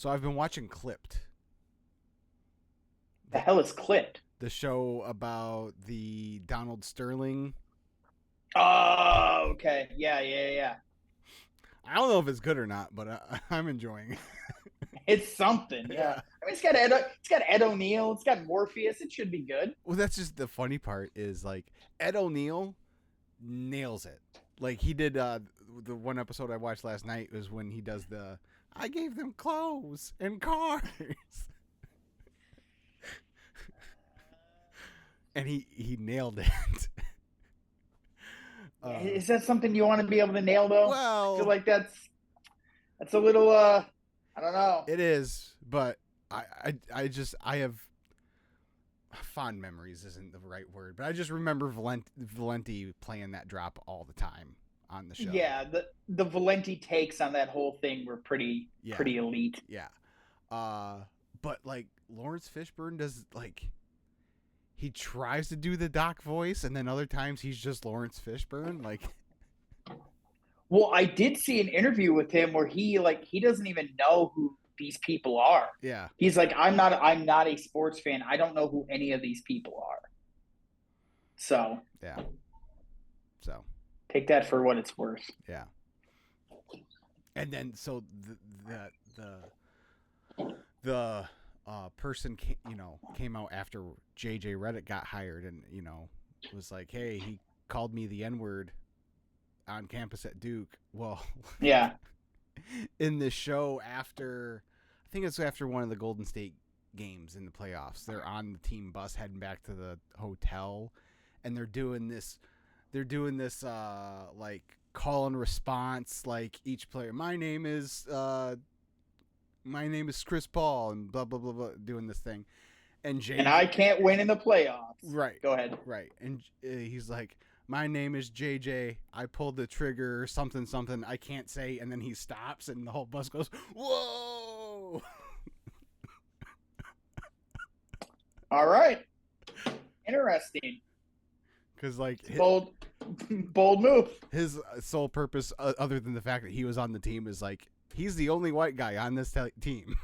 So I've been watching Clipped. The hell is Clipped? The show about the Donald Sterling. Oh, okay. Yeah. I don't know if it's good or not, but I'm enjoying it. It's something. Yeah. I mean, it's got Ed O'Neill. It's got Morpheus. It should be good. Well, that's just the funny part is like Ed O'Neill nails it. Like he did the one episode I watched last night was when he does the I gave them clothes and cars. And he nailed it. Is that something you want to be able to nail though? Well, I feel like that's a little I don't know. It is, but I have fond memories isn't the right word, but I just remember Valenti playing that drop all the time on the show. Yeah, the Valenti takes on that whole thing were pretty elite. Yeah. But like Lawrence Fishburne does like he tries to do the Doc voice and then other times he's just Lawrence Fishburne like Well, I did see an interview with him where he doesn't even know who these people are. Yeah. He's like, I'm not a sports fan. I don't know who any of these people are. So yeah. So take that for what it's worth. Yeah. And then so the person came out after JJ Reddick got hired and was like, hey, he called me the N-word on campus at Duke. Well, yeah. In the show I think it's after one of the Golden State games in the playoffs, they're on the team bus heading back to the hotel and they're doing this like call and response, like each player, my name is Chris Paul and blah blah blah blah, doing this thing, and I can't win in the playoffs. Right. Go ahead. Right. And he's like, my name is JJ. I pulled the trigger, something, I can't say. And then he stops and the whole bus goes, whoa. All right. Interesting. Because like bold move. His sole purpose, other than the fact that he was on the team, is like, he's the only white guy on this team.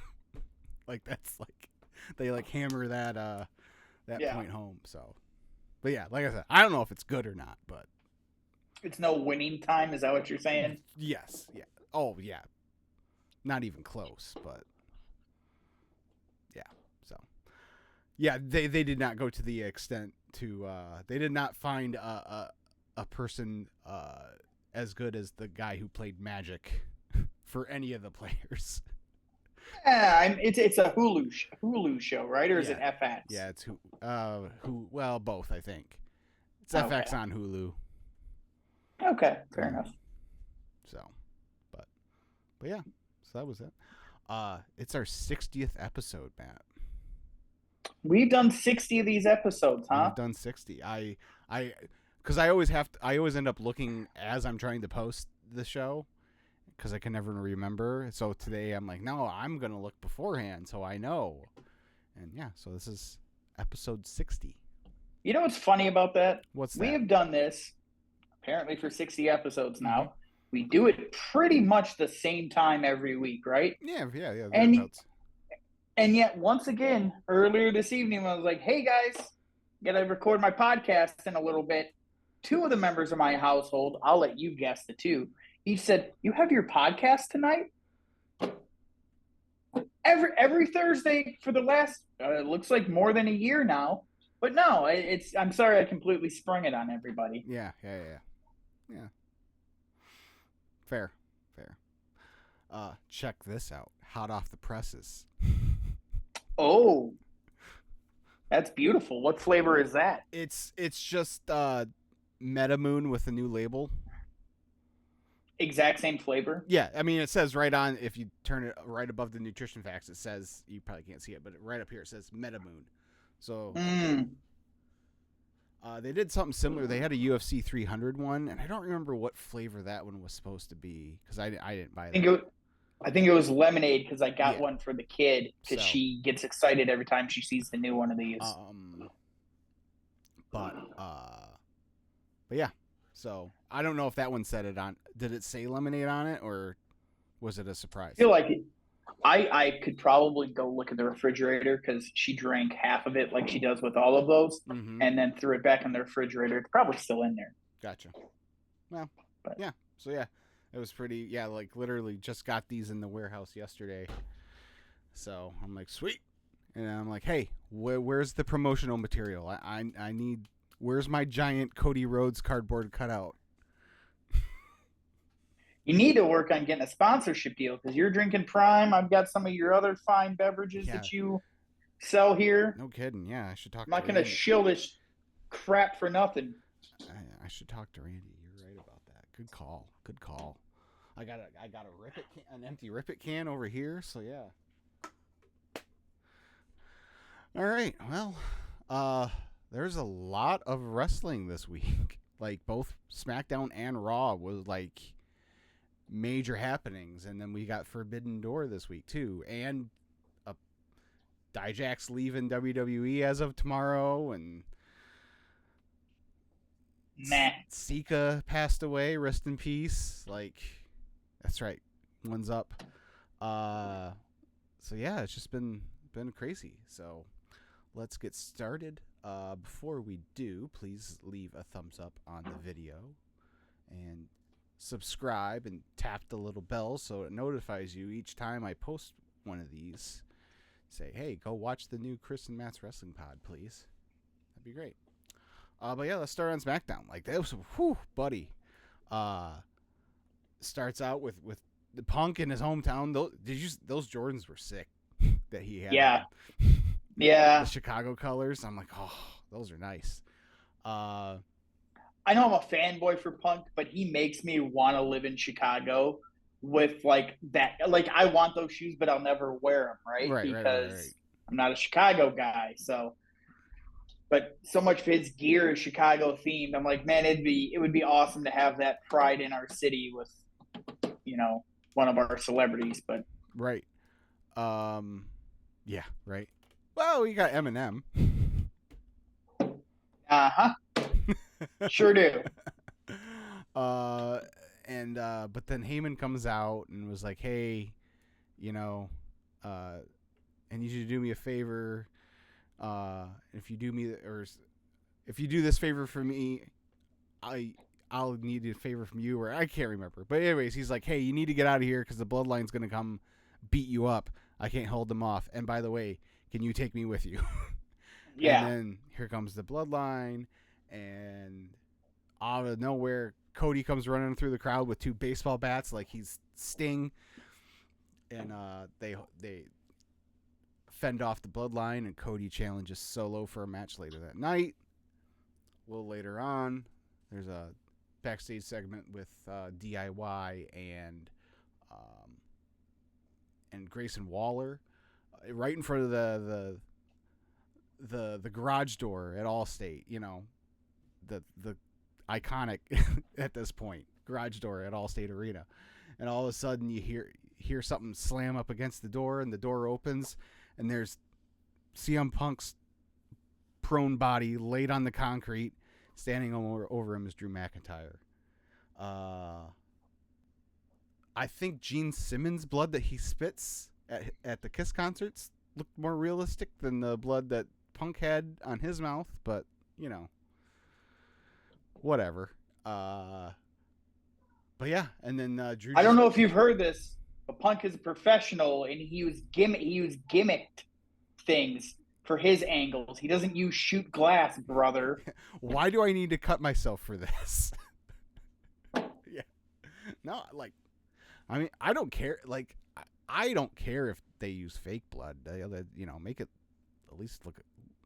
Like that's like, they like hammer that point home. So. But yeah, like I said, I don't know if it's good or not, but it's no winning time. Is that what you're saying? Yes. Yeah. Oh yeah. Not even close, but yeah. So yeah, they did not go to the extent to they did not find a person as good as the guy who played Magic for any of the players. Yeah, it's a Hulu show, right? Or is it FX? Yeah, it's well, both, I think. It's FX on Hulu. Okay, fair enough. So, but yeah, so that was it. It's our 60th episode, Matt. We've done 60 of these episodes, huh? We've done 60. Because I always end up looking as I'm trying to post the show. Because I can never remember. So today I'm like, no, I'm going to look beforehand so I know. And yeah, so this is episode 60. You know what's funny about that? What's that? We have done this apparently for 60 episodes now. Mm-hmm. We do it pretty much the same time every week, right? Yeah. And yet, once again, earlier this evening, I was like, hey, guys, got to record my podcast in a little bit. Two of the members of my household, I'll let you guess the two, he said, you have your podcast tonight? Every Thursday for the last, it looks like more than a year now. But no, I'm sorry I completely sprung it on everybody. Yeah. Fair. Check this out. Hot off the presses. Oh, that's beautiful. What flavor is that? It's just Metamoon with a new label. Exact same flavor? Yeah, I mean, it says right on, if you turn it right above the nutrition facts, it says, you probably can't see it, but right up here it says Metamoon. So they did something similar. They had a UFC 300 one, and I don't remember what flavor that one was supposed to be, because I didn't buy that. I think it was lemonade, because I got one for the kid, because she gets excited every time she sees the new one of these. But yeah. So I don't know if that one said it on. Did it say lemonade on it, or was it a surprise? I I could probably go look at the refrigerator because she drank half of it like she does with all of those, Mm-hmm. and then threw it back in the refrigerator. It's probably still in there. Gotcha. Well, But yeah. So yeah, it was pretty. Yeah, like literally just got these in the warehouse yesterday. So I'm like, sweet. And I'm like, hey, where's the promotional material? I need. Where's my giant Cody Rhodes cardboard cutout? you need to work on getting a sponsorship deal because you're drinking Prime. I've got some of your other fine beverages Yeah, that you sell here. no kidding. Yeah, I should talk I'm to not going to Randy. shill this crap for nothing. I should talk to Randy. You're right about that. Good call. Good call. I got a Rip It an empty Rip It can over here. So yeah. All right. Well, there's a lot of wrestling this week. Like both SmackDown and Raw was like major happenings, and then we got Forbidden Door this week too, and Dijak's leaving WWE as of tomorrow, and Nah. Sika passed away. Rest in peace. Like, that's right. One's up. So yeah, it's just been crazy. So let's get started. Before we do, please leave a thumbs up on the video and subscribe and tap the little bell so it notifies you each time I post one of these. Say, hey, go watch the new Chris and Matt's Wrestling Pod, please. That'd be great. But yeah, let's start on SmackDown. Like that was, whew, buddy. Starts out with the Punk in his hometown. Those Jordans were sick that he had. Yeah. On. Yeah. The Chicago colors. I'm like, oh, those are nice. I know I'm a fanboy for Punk, but he makes me want to live in Chicago with like that. Like I want those shoes, but I'll never wear them, right? Because I'm not a Chicago guy. So, but so much of his gear is Chicago themed. I'm like, man, it would be awesome to have that pride in our city with, one of our celebrities. But right, yeah, right. Well, you got Eminem. Sure do. But then Heyman comes out and was like, hey, I need you to do me a favor. If you do this favor for me, I'll need a favor from you, or I can't remember. But anyways, he's like, hey, you need to get out of here because the Bloodline's going to come beat you up. I can't hold them off. And by the way, can you take me with you? Yeah. And then here comes the Bloodline, and out of nowhere, Cody comes running through the crowd with 2 baseball bats like he's Sting. And they fend off the Bloodline, and Cody challenges Solo for a match later that night. A little later on, there's a backstage segment with DIY and Grayson Waller right in front of the garage door at Allstate. The iconic at this point garage door at Allstate Arena, and all of a sudden you hear something slam up against the door, and the door opens, and there's CM Punk's prone body laid on the concrete. Standing over him is Drew McIntyre. I think Gene Simmons' blood that he spits at the Kiss concerts looked more realistic than the blood that Punk had on his mouth, but, whatever. But yeah, and then Drew. I don't know if you've heard this, but Punk is a professional, and he used gimmicked things for his angles. He doesn't use shoot glass, brother. Why do I need to cut myself for this? Yeah. No, like, I mean, I don't care. Like, I don't care if they use fake blood. Make it at least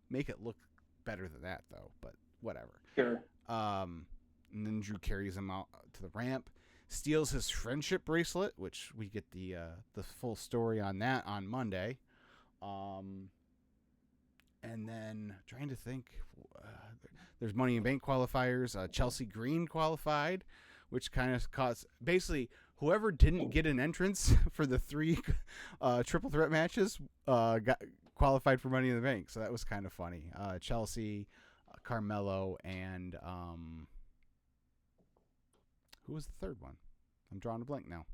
make it look better than that, though. But whatever. Sure. And then Drew carries him out to the ramp, steals his friendship bracelet, which we get the full story on that on Monday. And then trying to think, there's Money in Bank qualifiers. Chelsea Green qualified, which kind of caused basically whoever didn't get an entrance for the 3 triple threat matches got qualified for Money in the Bank. So that was kind of funny. Chelsea, Carmelo, and who was the third one? I'm drawing a blank now.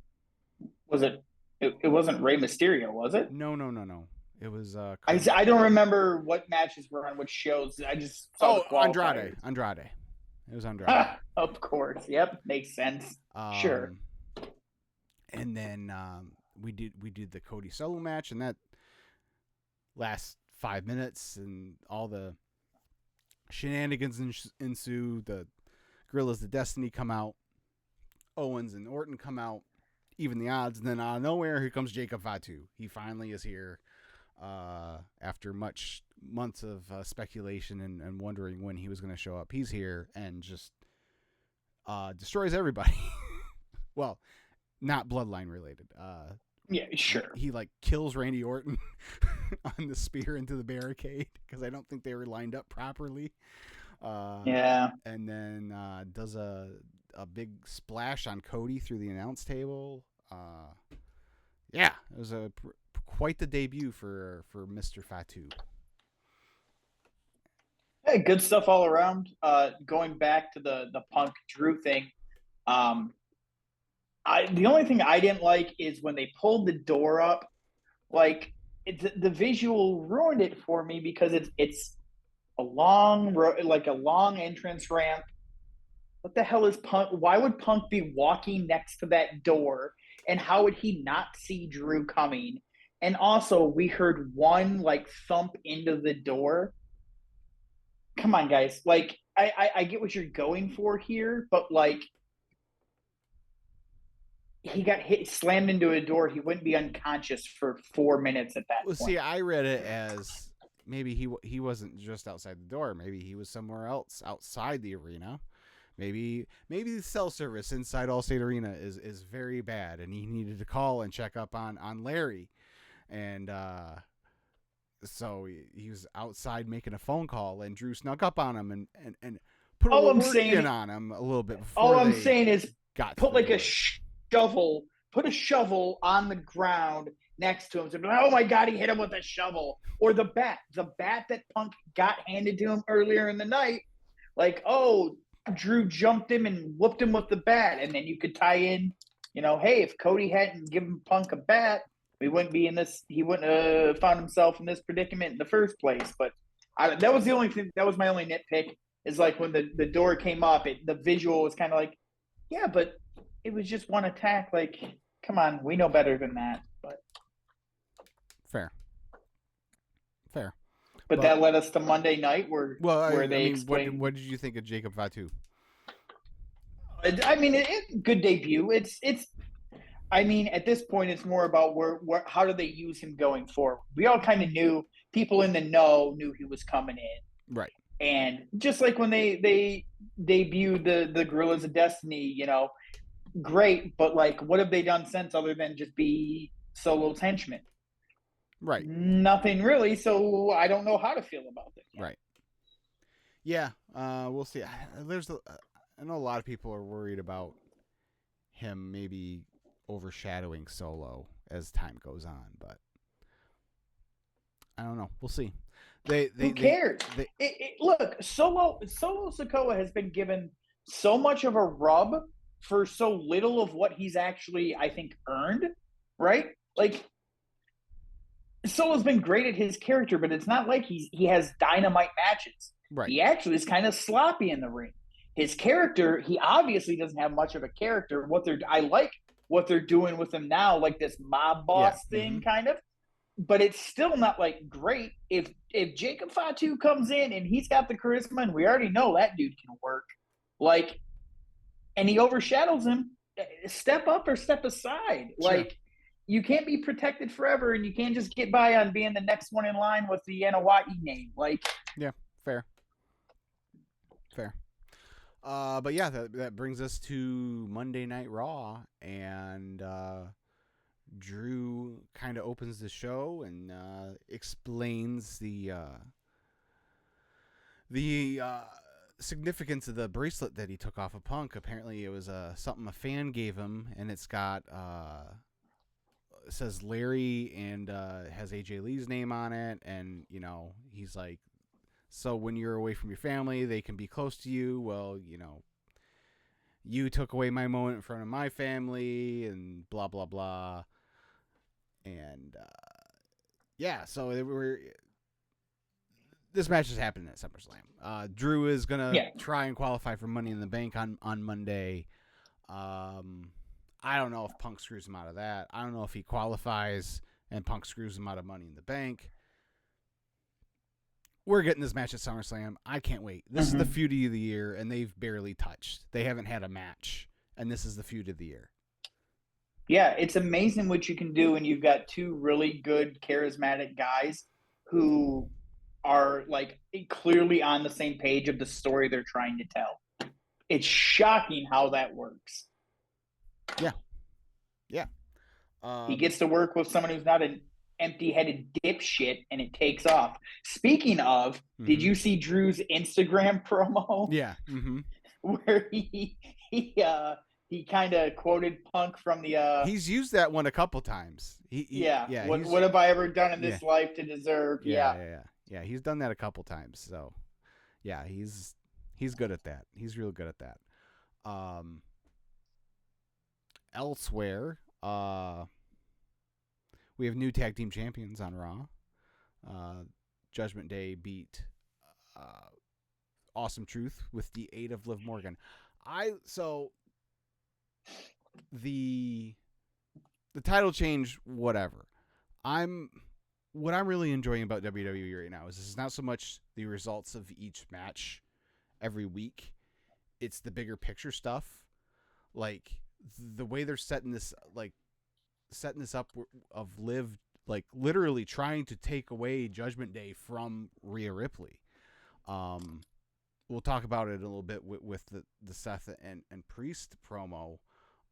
Was it It wasn't Rey Mysterio, was it? No. It was I don't remember what matches were on which shows. I just saw the qualifiers. Andrade. It was Andrade. Of course. Yep. Makes sense. Sure. And then we did the Cody solo match, and that lasts 5 minutes, and all the shenanigans ensue. The Guerrillas of Destiny come out. Owens and Orton come out. Even the odds. And then out of nowhere, here comes Jacob Fatu. He finally is here after months of speculation and wondering when he was going to show up. He's here and just destroys everybody. Well, not bloodline related. Yeah, sure. He like kills Randy Orton on the spear into the barricade because I don't think they were lined up properly. Yeah. And then does a big splash on Cody through the announce table. Yeah, it was quite the debut for Mr. Fatu. Hey, good stuff all around. Going back to the Punk Drew thing, the only thing I didn't like is when they pulled the door up. Like the visual ruined it for me because it's a long like a long entrance ramp. What the hell is Punk? Why would Punk be walking next to that door? And how would he not see Drew coming? And also, we heard one like thump into the door. Come on, guys. Like, I get what you're going for here, but like, he got slammed into a door. He wouldn't be unconscious for 4 minutes at that point. See, I read it as maybe he wasn't just outside the door. Maybe he was somewhere else outside the arena. Maybe the cell service inside Allstate Arena is very bad, and he needed to call and check up on Larry, and so he was outside making a phone call, and Drew snuck up on him and put a work in on him a little bit before. All I'm saying is put like a shovel, put a shovel on the ground next to him. So, oh my God, he hit him with a shovel, or the bat that Punk got handed to him earlier in the night, like Drew jumped him and whooped him with the bat, and then you could tie in, hey, if Cody hadn't given Punk a bat, we wouldn't be in this. He wouldn't have found himself in this predicament in the first place. But that was the only thing. That was my only nitpick. Is like when the door came up, the visual was kind of like, yeah, but it was just one attack. Like, come on, we know better than that. But fair. But that led us to Monday night where they explained. What did you think of Jacob Fatu? I mean, good debut. It's. I mean, at this point, it's more about how do they use him going forward. We all kind of knew, people in the know knew he was coming in, right? And just like when they debuted the Guerrillas of Destiny, great. But like, what have they done since other than just be Solo's henchmen? Right. Nothing really. So I don't know how to feel about it. Right. Yeah. We'll see. I know a lot of people are worried about him maybe overshadowing Solo as time goes on, but I don't know. We'll see. Who cares? Look, Solo Sikoa has been given so much of a rub for so little of what he's actually, I think, earned. Right? Like, Solo's been great at his character, but it's not like he has dynamite matches. Right. He actually is kind of sloppy in the ring. His character, he obviously doesn't have much of a character. I like what they're doing with him now, like this mob boss thing, kind of. But it's still not like great. If Jacob Fatu comes in and he's got the charisma, and we already know that dude can work, like, and he overshadows him, step up or step aside. Sure. Like, you can't be protected forever, and you can't just get by on being the next one in line with the Anawati name. Like, yeah, fair. But yeah, that brings us to Monday Night Raw, and Drew kind of opens the show and explains the significance of the bracelet that he took off of Punk. Apparently, it was something a fan gave him, and it's got it says Larry and has AJ Lee's name on it, and he's like, so when you're away from your family, they can be close to you. Well, you took away my moment in front of my family, and blah blah blah. And so this match is happening at SummerSlam. Drew is gonna try and qualify for Money in the Bank on Monday. I don't know if Punk screws him out of that. I don't know if he qualifies and Punk screws him out of Money in the Bank. We're getting this match at SummerSlam. I can't wait. This is the feud of the year, and they've barely touched. They haven't had a match, and this is the feud of the year. Yeah, it's amazing what you can do when you've got two really good, charismatic guys who are like clearly on the same page of the story they're trying to tell. It's shocking how that works. Yeah. He gets to work with someone who's not an empty-headed dipshit, and it takes off. Speaking of, did you see Drew's Instagram promo? Yeah. Where he kind of quoted Punk from the. He's used that one a couple times. What have I ever done in this life to deserve? Yeah. He's done that a couple times. So, yeah, he's good at that. He's real good at that. Elsewhere, we have new tag team champions on Raw. Judgment Day beat Awesome Truth with the aid of Liv Morgan. The title change, whatever. What I'm really enjoying about WWE right now is this is not so much the results of each match every week. It's the bigger picture stuff. Like the way they're setting this up of Liv, like literally trying to take away Judgment Day from Rhea Ripley. We'll talk about it a little bit with the Seth and Priest promo.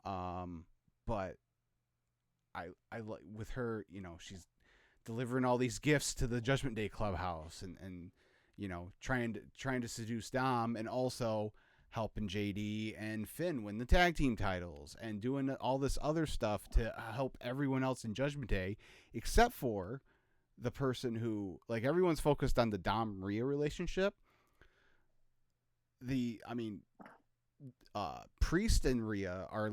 But I like with her, she's delivering all these gifts to the Judgment Day clubhouse and trying to seduce Dom, and also helping JD and Finn win the tag team titles and doing all this other stuff to help everyone else in Judgment Day, except for the person who, like, everyone's focused on the Dom Rhea relationship. Priest and Rhea are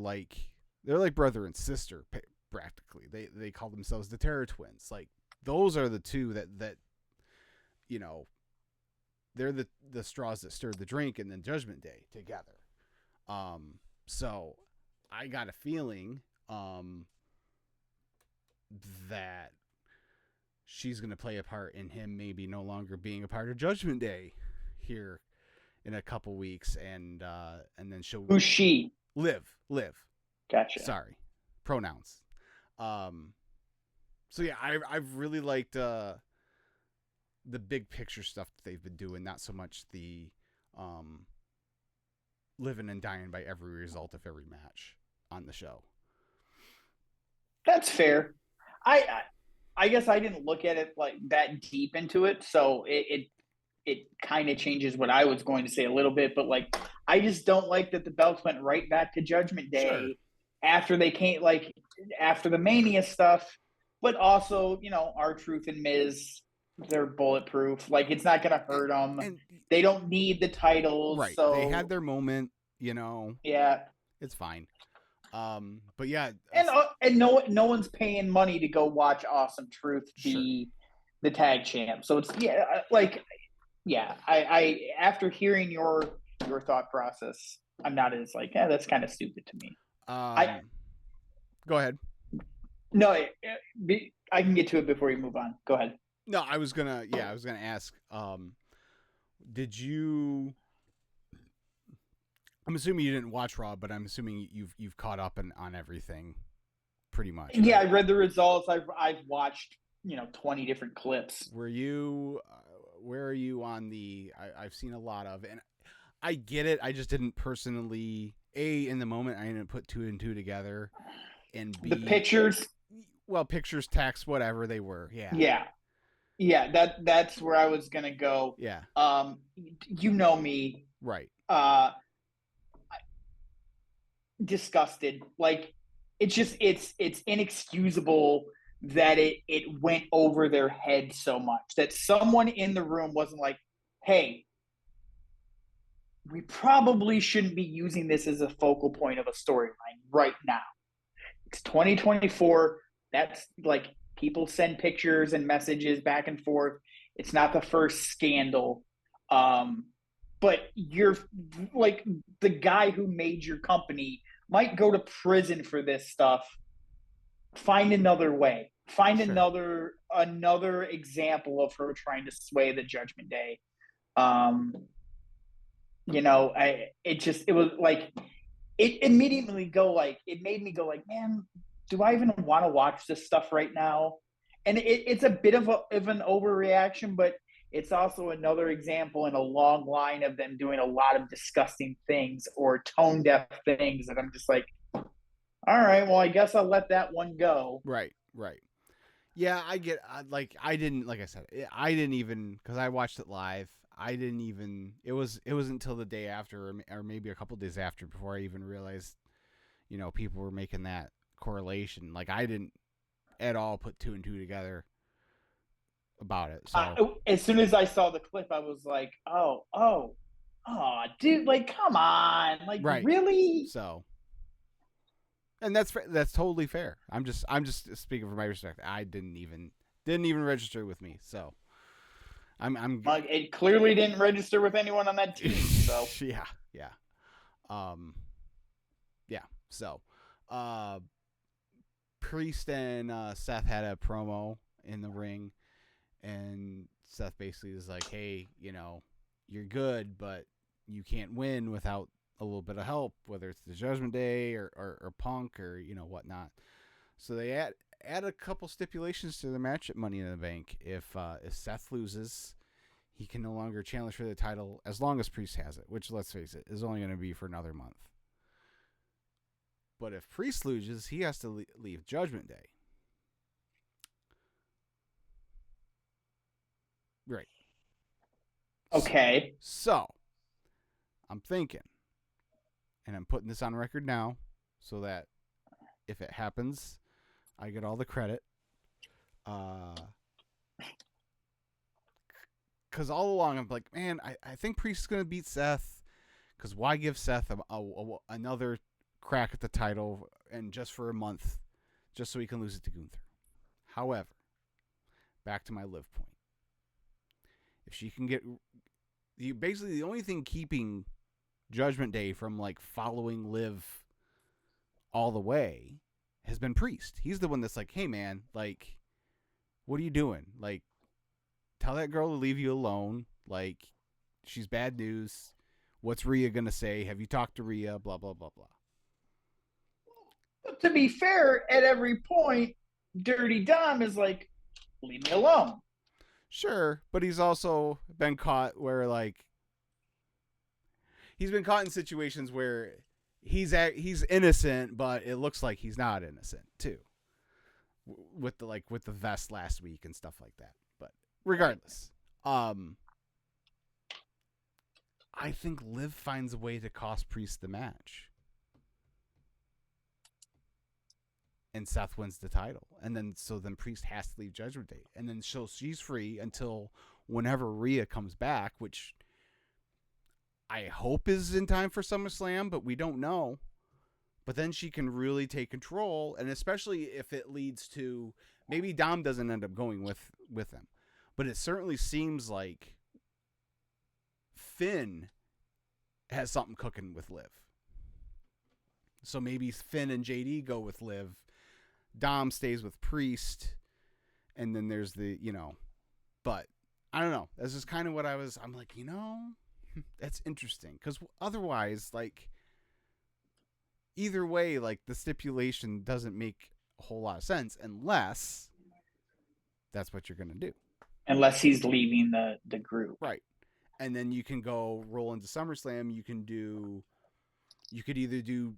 they're like brother and sister practically. They call themselves the Terror Twins. Like, those are the two that they're the straws that stirred the drink, and then Judgment Day together. So I got a feeling that she's going to play a part in him maybe no longer being a part of Judgment Day here in a couple weeks, and then she'll. Who's she? Liv. Gotcha. Sorry, pronouns. So yeah, I've really liked the big picture stuff that they've been doing, not so much the living and dying by every result of every match on the show. That's fair. I guess I didn't look at it like that deep into it, so it kind of changes what I was going to say a little bit, but like I just don't like that the belts went right back to Judgment Day after they came, like after the Mania stuff, but also, R-Truth and Miz, they're bulletproof. Like, it's not going to hurt them. And they don't need the titles. Right. So they had their moment, Yeah. It's fine. But yeah. And no one's paying money to go watch Awesome Truth be the tag champ. So it's, I after hearing your thought process, I'm not as like, that's kind of stupid to me. Go ahead. No, I can get to it before you move on. Go ahead. No, I was gonna ask. Did you? I'm assuming you didn't watch Raw, but I'm assuming you've caught up on everything, pretty much. Right? Yeah, I read the results. I've watched 20 different clips. Were you? Where are you on the? I've seen a lot of, and I get it. I just didn't personally. In the moment, I didn't put two and two together, and B, the pictures. Well, pictures, text, whatever they were. Yeah. That's where I was gonna go. Yeah. You know me. Right. Disgusted. Like, it's inexcusable that it went over their head so much that someone in the room wasn't like, hey, we probably shouldn't be using this as a focal point of a storyline right now. It's 2024. That's like people send pictures and messages back and forth. It's not the first scandal. But you're like the guy who made your company might go to prison for this stuff. Find another way. Find Sure. another example of her trying to sway the Judgment Day. Um, it was like it immediately go like it made me go like, man, do I even want to watch this stuff right now? And it's a bit of an overreaction, but it's also another example in a long line of them doing a lot of disgusting things or tone deaf things that I'm just like, all right, well, I guess I'll let that one go. Right. Right. Yeah, I get like I didn't like I said I didn't even because I watched it live. I didn't even it was until the day after or maybe a couple days after before I even realized people were making that correlation. Like I didn't at all put two and two together about it. So As soon as I saw the clip, I was like, dude, like, come on, like, right. really? So and that's totally fair. I'm just speaking from my perspective. I didn't even register with me. So I'm like it clearly didn't register with anyone on that team. So yeah, yeah. Yeah. So Priest and Seth had a promo in the ring, and Seth basically is like, "Hey, you're good, but you can't win without a little bit of help, whether it's the Judgment Day or Punk or whatnot." So they add a couple stipulations to the match at Money in the Bank. If Seth loses, he can no longer challenge for the title as long as Priest has it, which, let's face it, is only going to be for another month. But if Priest loses, he has to leave Judgment Day. Right. okay, So, I'm thinking, and I'm putting this on record now, so that if it happens, I get all the credit. Because all along, I'm like, man, I think Priest is going to beat Seth. Because why give Seth another crack at the title and just for a month, just so he can lose it to Gunther? However, back to my Liv point. If she can get basically the only thing keeping Judgment Day from like following Liv all the way has been Priest. He's the one that's like, hey man, like, what are you doing? Like, tell that girl to leave you alone. Like, she's bad news. What's Rhea gonna say? Have you talked to Rhea? Blah blah blah blah. but to be fair, at every point, Dirty Dom is like, leave me alone. Sure, but he's also been caught where like he's been caught in situations where he's innocent, but it looks like he's not innocent too. With the vest last week and stuff like that. But regardless, I think Liv finds a way to cost Priest the match. And Seth wins the title. And then Priest has to leave Judgment Day. And then she's free until whenever Rhea comes back, which I hope is in time for SummerSlam, but we don't know. But then she can really take control, and especially if it leads to maybe Dom doesn't end up going with them. But it certainly seems like Finn has something cooking with Liv. So maybe Finn and JD go with Liv. Dom stays with Priest, and then there's but I don't know. That's just kind of what I'm like, that's interesting. Because otherwise, like, either way, like, the stipulation doesn't make a whole lot of sense unless that's what you're going to do. Unless he's leaving the group. Right. And then you can go roll into SummerSlam. You could either do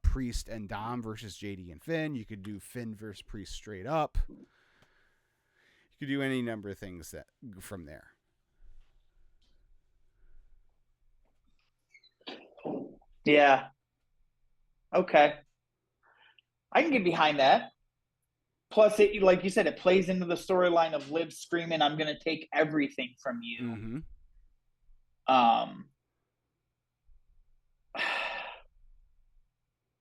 Priest and Dom versus JD and Finn. You could do Finn versus Priest straight up. You could do any number of things that from there. Yeah. Okay. I can get behind that. Plus, it, like you said, it plays into the storyline of Liv screaming, "I'm going to take everything from you." Mm-hmm. Um,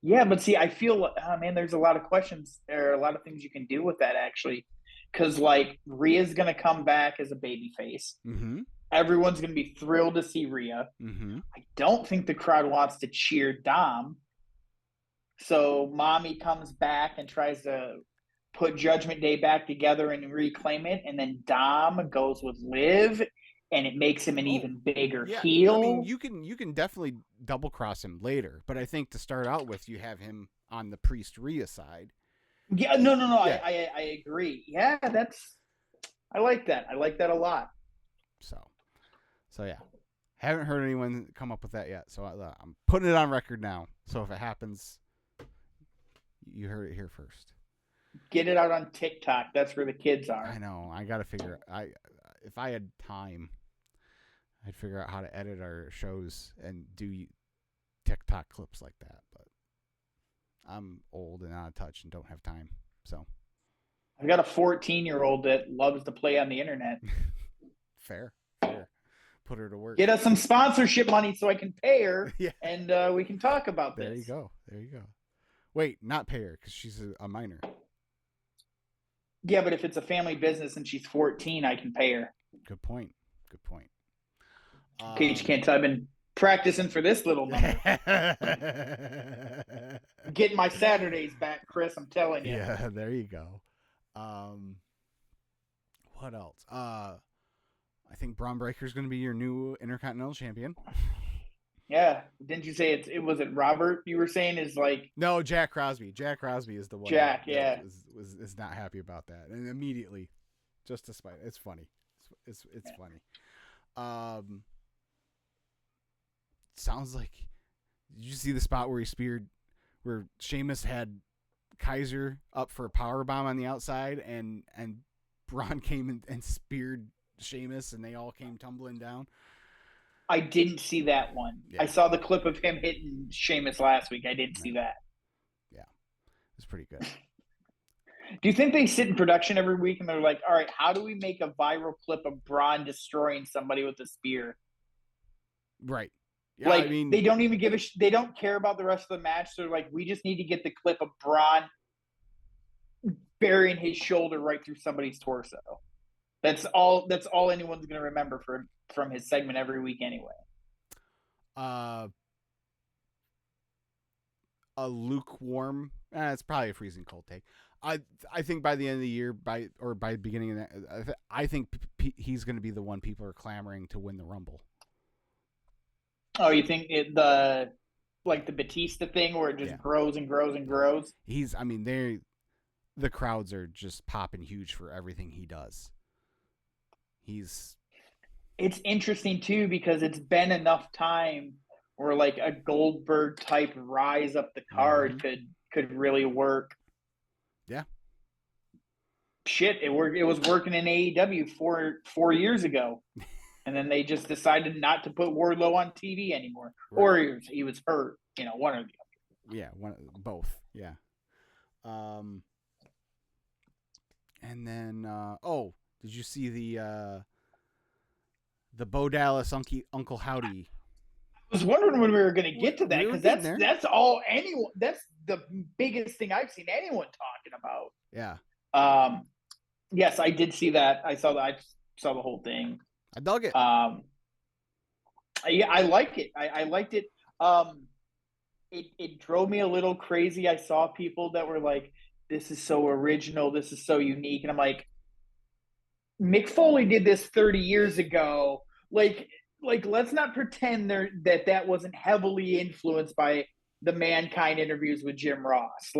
Yeah, but see, I feel, oh, man, there's a lot of questions. There are a lot of things you can do with that actually, because like Rhea's gonna come back as a baby face. Mm-hmm. Everyone's gonna be thrilled to see Rhea. Mm-hmm. I don't think the crowd wants to cheer Dom. So mommy comes back and tries to put Judgment Day back together and reclaim it, and then Dom goes with Liv, and it makes him an Oh, even bigger yeah. I mean, heel. you can definitely double cross him later, but I think to start out with, you have him on the Priest Rhea side. Yeah, no. Yeah. I agree. Yeah, I like that. I like that a lot. So yeah, haven't heard anyone come up with that yet. So I'm putting it on record now. So if it happens, you heard it here first. Get it out on TikTok. That's where the kids I are. know. I gotta figure. If I had time, I'd figure out how to edit our shows and do TikTok clips like that. But I'm old and out of touch and don't have time. So I've got a 14-year-old that loves to play on the internet. fair. Put her to work. Get us some sponsorship money so I can pay her, Yeah. and we can talk about There this. you go. Wait, not pay her because she's a minor. Yeah, but if it's a family business and she's 14, I can pay her. Good point. In case you can't tell, I've been practicing for this little number. Getting my Saturdays back, Chris. I'm telling you. Yeah, there you go. What else? I think Braun Breaker's going to be your new Intercontinental Champion. Yeah, didn't you say it was it Robert? You were saying is like No, Jack Crosby. Jack Crosby is the one. Jack, that yeah, is not happy about that, and immediately, just to spite, it's funny. It's funny. Sounds like. Did you see the spot where Sheamus had Kaiser up for a power bomb on the outside, and Braun came and speared Sheamus, and they all came tumbling down? I didn't see that one. Yeah. I saw the clip of him hitting Sheamus last week. I didn't see that. Yeah, it's pretty good. Do you think they sit in production every week and they're like, all right, how do we make a viral clip of Braun destroying somebody with a spear? Right. Yeah, like, I mean, they don't even they don't care about the rest of the match. They're like, we just need to get the clip of Braun burying his shoulder right through somebody's torso. That's all anyone's going to remember from his segment every week anyway. A lukewarm. It's probably a freezing cold take. I think by the end of the year, by the beginning of that, I think he's going to be the one people are clamoring to win the Rumble. Oh, you think the Batista thing where it just grows and grows and grows? The crowds are just popping huge for everything he does. It's interesting too because it's been enough time where like a Goldberg type rise up the card could really work. Yeah. Shit, it was working in AEW 4 years ago. And then they just decided not to put Wardlow on TV anymore. Right. Or he was hurt, one or the other. Yeah, both. Yeah. And then did you see the Bo Dallas Uncle Howdy? I was wondering when we were going to get to that because that's all anyone. That's the biggest thing I've seen anyone talking about. Yeah. Yes, I did see that. I saw the whole thing. I dug it. Yeah, I like it. I liked it. It drove me a little crazy. I saw people that were like, "This is so original. This is so unique," and I'm like, Mick Foley did this 30 years ago. Like let's not pretend that wasn't heavily influenced by the Mankind interviews with Jim Ross.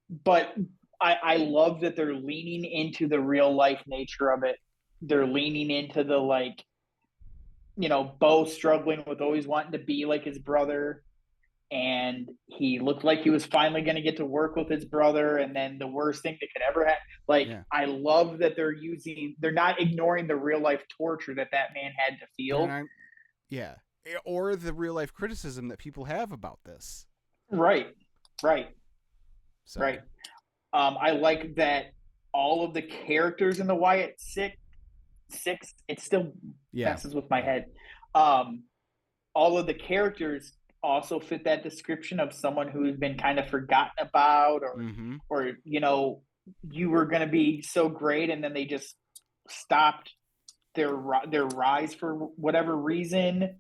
But I love that they're leaning into the real life nature of it. They're leaning into the Bo struggling with always wanting to be like his brother. And he looked like he was finally going to get to work with his brother. And then the worst thing that could ever happen. I love that they're not ignoring the real life torture that man had to feel. Yeah. Or the real life criticism that people have about this. Right. So. Right. I like that all of the characters in the Wyatt six, it still messes with my head. All of the characters also fit that description of someone who's been kind of forgotten about, Mm-hmm. or you were going to be so great and then they just stopped their rise for whatever reason.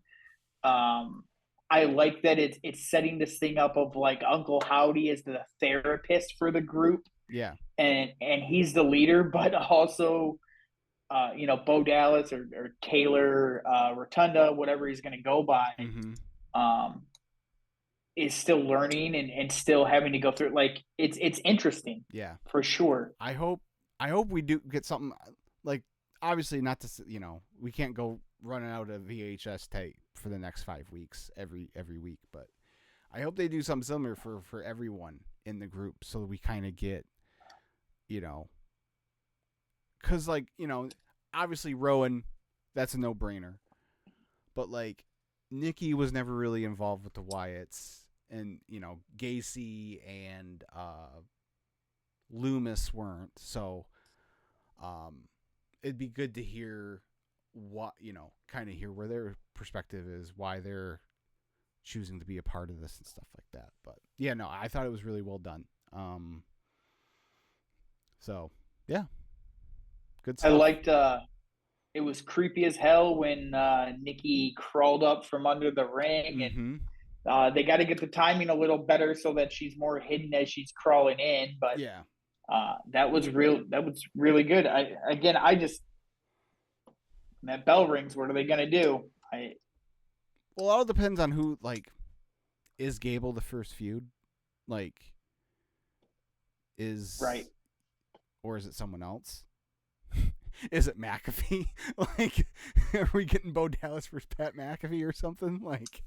I like that it's setting this thing up of like Uncle Howdy is the therapist for the group, Yeah. and he's the leader, but also Bo Dallas or Taylor Rotunda, whatever he's going to go by, Mm-hmm. um, is still learning and still having to go through. Like it's interesting, Yeah. for sure. I hope we do get something like, obviously not to, we can't go running out of VHS tape for the next 5 weeks every week, but I hope they do something similar for everyone in the group, so we kind of get, because like, obviously Rowan, that's a no-brainer, but like Nikki was never really involved with the Wyatts, and Gacy and Loomis weren't, so it'd be good to hear what, kind of hear where their perspective is, why they're choosing to be a part of this and stuff like that. But yeah, no, I thought it was really well done. So yeah, good I stuff. liked it was creepy as hell when Nikki crawled up from under the ring, Mm-hmm. and they got to get the timing a little better so that she's more hidden as she's crawling in. But Yeah. that was really good. I just, that bell rings. What are they gonna do? Well, it all depends on who, like, is Gable the first feud? Like, is Right. Or is it someone else? Is it McAfee? Like, are we getting Bo Dallas versus Pat McAfee or something? Like,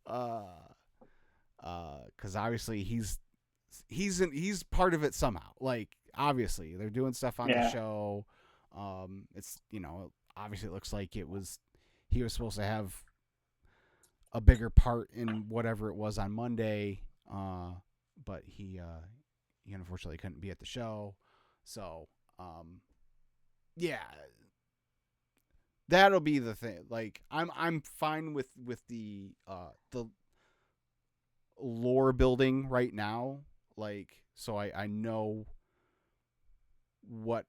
because obviously he's part of it somehow. Like, obviously they're doing stuff on the show. It's obviously it looks like he was supposed to have a bigger part in whatever it was on Monday, but he unfortunately couldn't be at the show. So yeah, that'll be the thing. Like, I'm fine with the lore building right now. Like, so I know what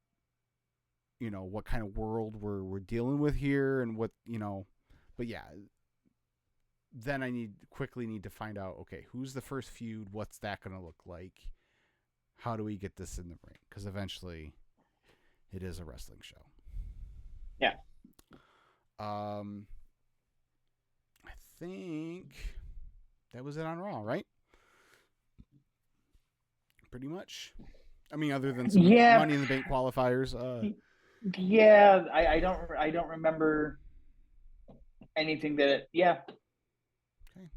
what kind of world we're dealing with here, and what but yeah, then I quickly need to find out, okay, who's the first feud, what's that going to look like, how do we get this in the ring, because eventually it is a wrestling show. Yeah. I think that was it on Raw, right? Pretty much. I mean, other than some Money in the Bank qualifiers. Yeah, I don't remember anything that. Yeah. Okay.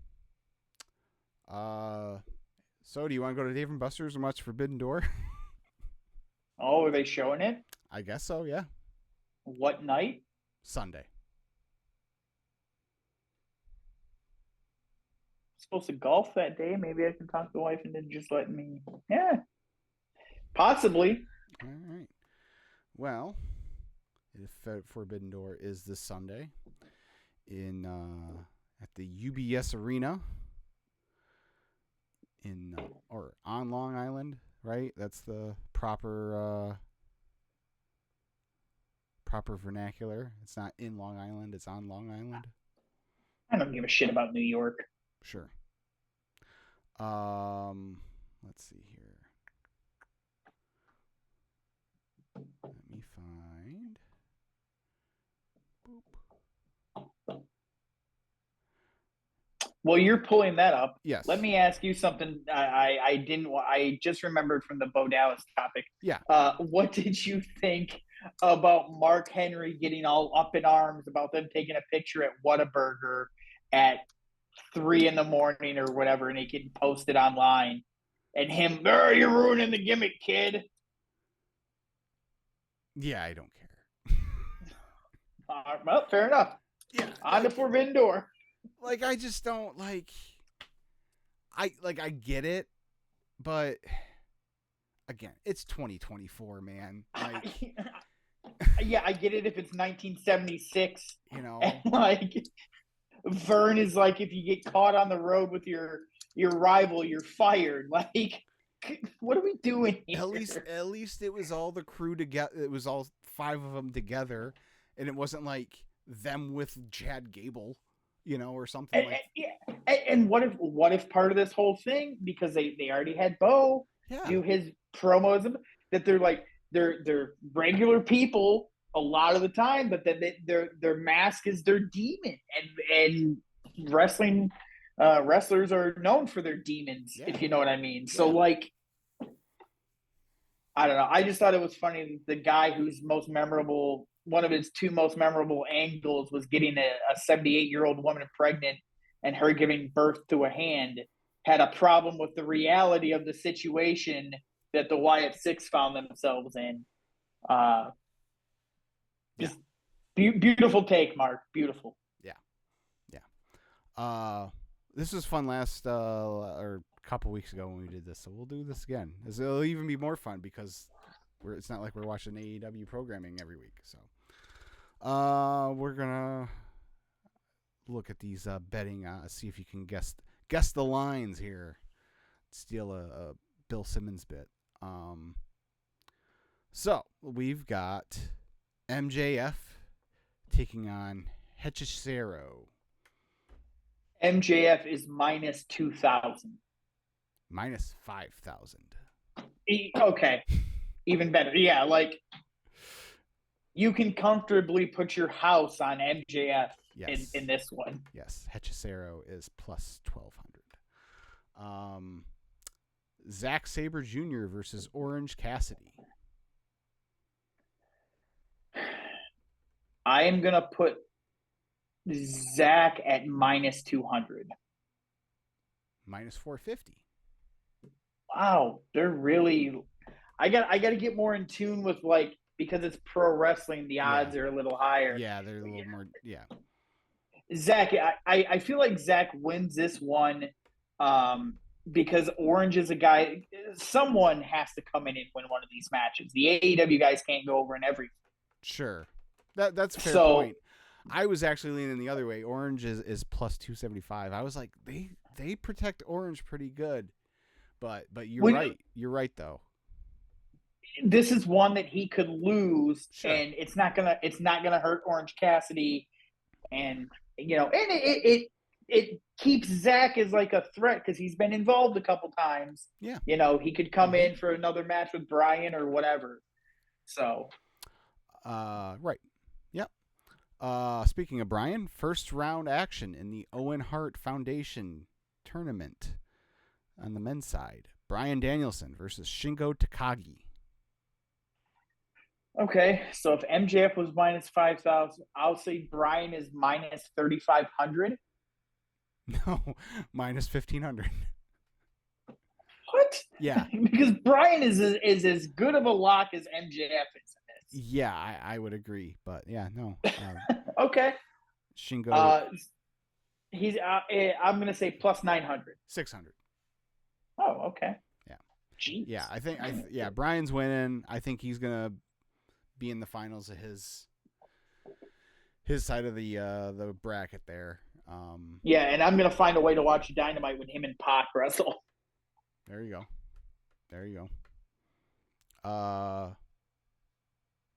So do you want to go to Dave and Buster's and watch Forbidden Door? Oh, are they showing it? I guess so. Yeah. What night? Sunday. Supposed to golf that day. Maybe I can talk to the wife and then just let me. Yeah, possibly. All right. Well, if Forbidden Door is this Sunday in at the UBS Arena in or on Long Island, right? That's the proper vernacular. It's not in Long Island, it's on Long Island. I don't give a shit about New York. Sure. Let's see here. Let me find. Boop. Well, you're pulling that up. Yes. Let me ask you something. I just remembered from the Bo Dallas topic. Yeah. What did you think about Mark Henry getting all up in arms about them taking a picture at Whataburger at 3 a.m. or whatever, and he can post it online, and him, you're ruining the gimmick, kid. Yeah, I don't care. Well, fair enough. Yeah, on the Forbidden Door. Like, I just don't like. I get it, but again, it's 2024, man. Like, yeah, I get it if it's 1976. You know, and like Vern is like, if you get caught on the road with your rival, you're fired. Like, what are we doing here? At least it was all the crew together. It was all 5 of them together, and it wasn't like them with Chad Gable, or something And what if part of this whole thing, because they already had Bo do his promos, that they're like they're regular people a lot of the time, but then their mask is their demon, and wrestling wrestlers are known for their demons, if you know what I mean. So like, I don't know. I just thought it was funny. The guy who's most memorable, one of his 2 most memorable angles was getting a 78-year-old woman pregnant and her giving birth to a hand, had a problem with the reality of the situation that the Wyatt Six found themselves in. Just beautiful take, Mark. Beautiful. Yeah. This was fun last or a couple weeks ago when we did this, so we'll do this again. It'll even be more fun because it's not like we're watching AEW programming every week. So we're gonna look at these betting, see if you can guess the lines here. Steal a Bill Simmons bit. So we've got MJF taking on Hechicero. MJF is minus 2,000. Minus 5,000. Okay. Even better. Yeah, like, you can comfortably put your house on MJF in this one. Yes, Hechicero is plus 1,200. Zack Sabre Jr. versus Orange Cassidy. I am going to put Zach at minus 200. Minus 450. Wow, they're really. I got to get more in tune with, like, because it's pro wrestling, the odds are a little higher. Yeah, they're a little more. Yeah. Zach, I feel like Zach wins this one, because Orange is a guy. Someone has to come in and win one of these matches. The AEW guys can't go over in every. Sure, that's a fair point. I was actually leaning the other way. Orange is plus 275. I was like, they protect Orange pretty good, but you're right. You're right though. This is one that he could lose, and it's not gonna hurt Orange Cassidy, and it keeps Zach as like a threat because he's been involved a couple times. Yeah, he could come in for another match with Brian or whatever. So, right. Yep. Speaking of Brian, first round action in the Owen Hart Foundation tournament on the men's side. Bryan Danielson versus Shingo Takagi. Okay, so if MJF was minus 5,000, I'll say Brian is minus 3,500. No, minus 1,500. What? Yeah, because Brian is as good of a lock as MJF is in this. Yeah, I would agree, but yeah, no. Okay. Shingo. He's. I'm gonna say plus 900. 600. Oh, okay. Yeah. Jeez. Yeah, I think. Brian's winning. I think he's gonna be in the finals of his side of the bracket there. Yeah, and I'm gonna find a way to watch Dynamite with him and Pac wrestle. There you go.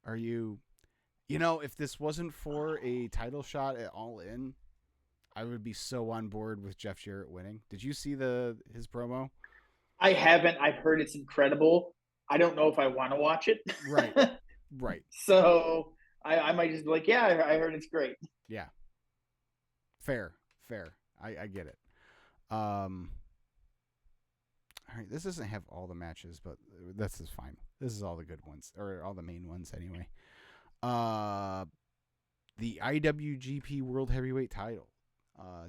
Are you? If this wasn't for a title shot at All In, I would be so on board with Jeff Jarrett winning. Did you see his promo? I haven't. I've heard it's incredible. I don't know if I want to watch it. Right. So I might just be like, yeah, I heard it's great. Yeah. Fair. I get it. All right, this doesn't have all the matches, but this is fine. This is all the good ones, or all the main ones anyway. The IWGP World Heavyweight title.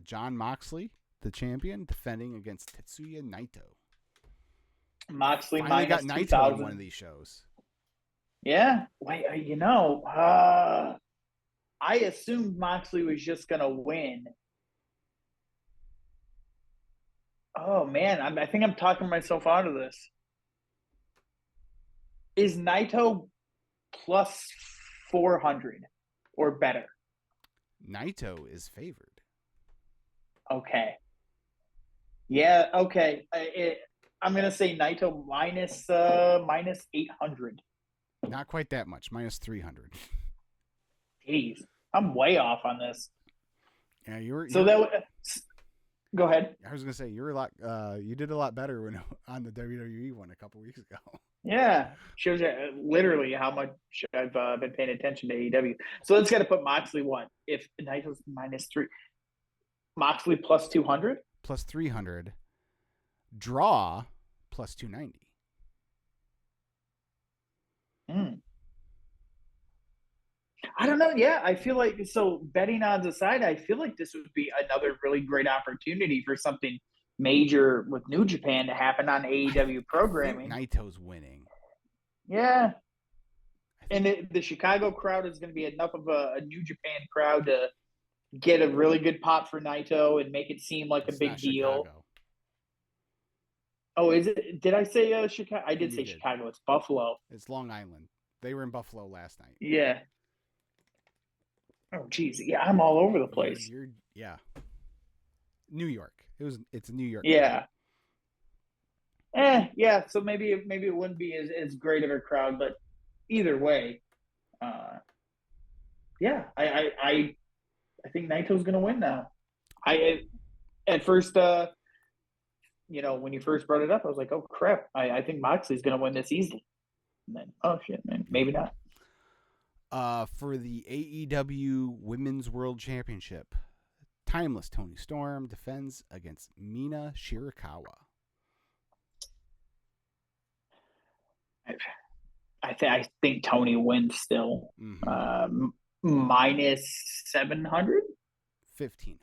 Jon Moxley, the champion, defending against Tetsuya Naito. Moxley finally minus got Naito 2,000 on one of these shows. Yeah. Wait, I assumed Moxley was just going to win. Oh, man. I think I'm talking myself out of this. Is Naito plus 400 or better? Naito is favored. Okay. Yeah, okay. I'm gonna say Naito minus 800. Not quite that much. Minus 300. Jeez, I'm way off on this. Yeah, you're. So go ahead. I was gonna say you're a lot. You did a lot better when on the WWE one a couple weeks ago. Yeah, shows you literally how much I've been paying attention to AEW. So let's get to put Moxley what if Naito's minus 3, Moxley plus 200, Plus 300. Draw plus 290. I don't know. Yeah, I feel like so betting odds aside, I feel like this would be another really great opportunity for something major with New Japan to happen on AEW programming. I think Naito's winning. Yeah. And the Chicago crowd is going to be enough of a New Japan crowd to get a really good pop for Naito and make it seem like a big deal. Chicago. Oh, is it? Did I say Chicago? I did say did. Chicago. It's Buffalo. It's Long Island. They were in Buffalo last night. Yeah. Oh, geez. Yeah, I'm all over the place. Yeah. New York. It's a New York. Yeah. Yeah. So maybe it wouldn't be as great of a crowd, but either way, yeah, I think Naito's gonna win now. At first, when you first brought it up, I was like, oh crap, I think Moxley's gonna win this easily. And then, oh shit, man, maybe not. For the AEW Women's World Championship, Timeless Toni Storm defends against Mina Shirakawa. I think Tony wins still. Mm-hmm. Minus 700? 1,500.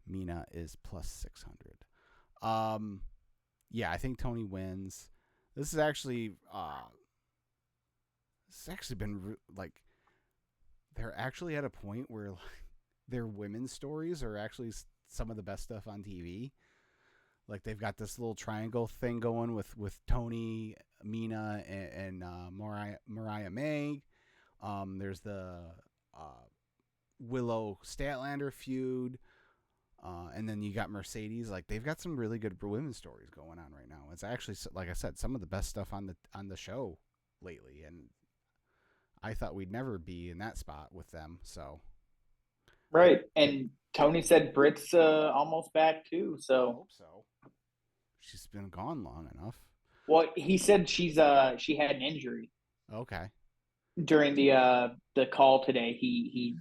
Mina is plus 600. Yeah, I think Tony wins. This has actually been like they're actually at a point where like, their women's stories are actually some of the best stuff on TV. Like they've got this little triangle thing going with Tony, Mina, and Mariah May. There's the Willow Statlander feud. And then you got Mercedes. Like they've got some really good women's stories going on right now. It's actually, like I said, some of the best stuff on the show lately. And I thought we'd never be in that spot with them. So right, and Tony said Britt's almost back too. So I hope so. She's been gone long enough. Well, he said she had an injury. Okay. During the call today, he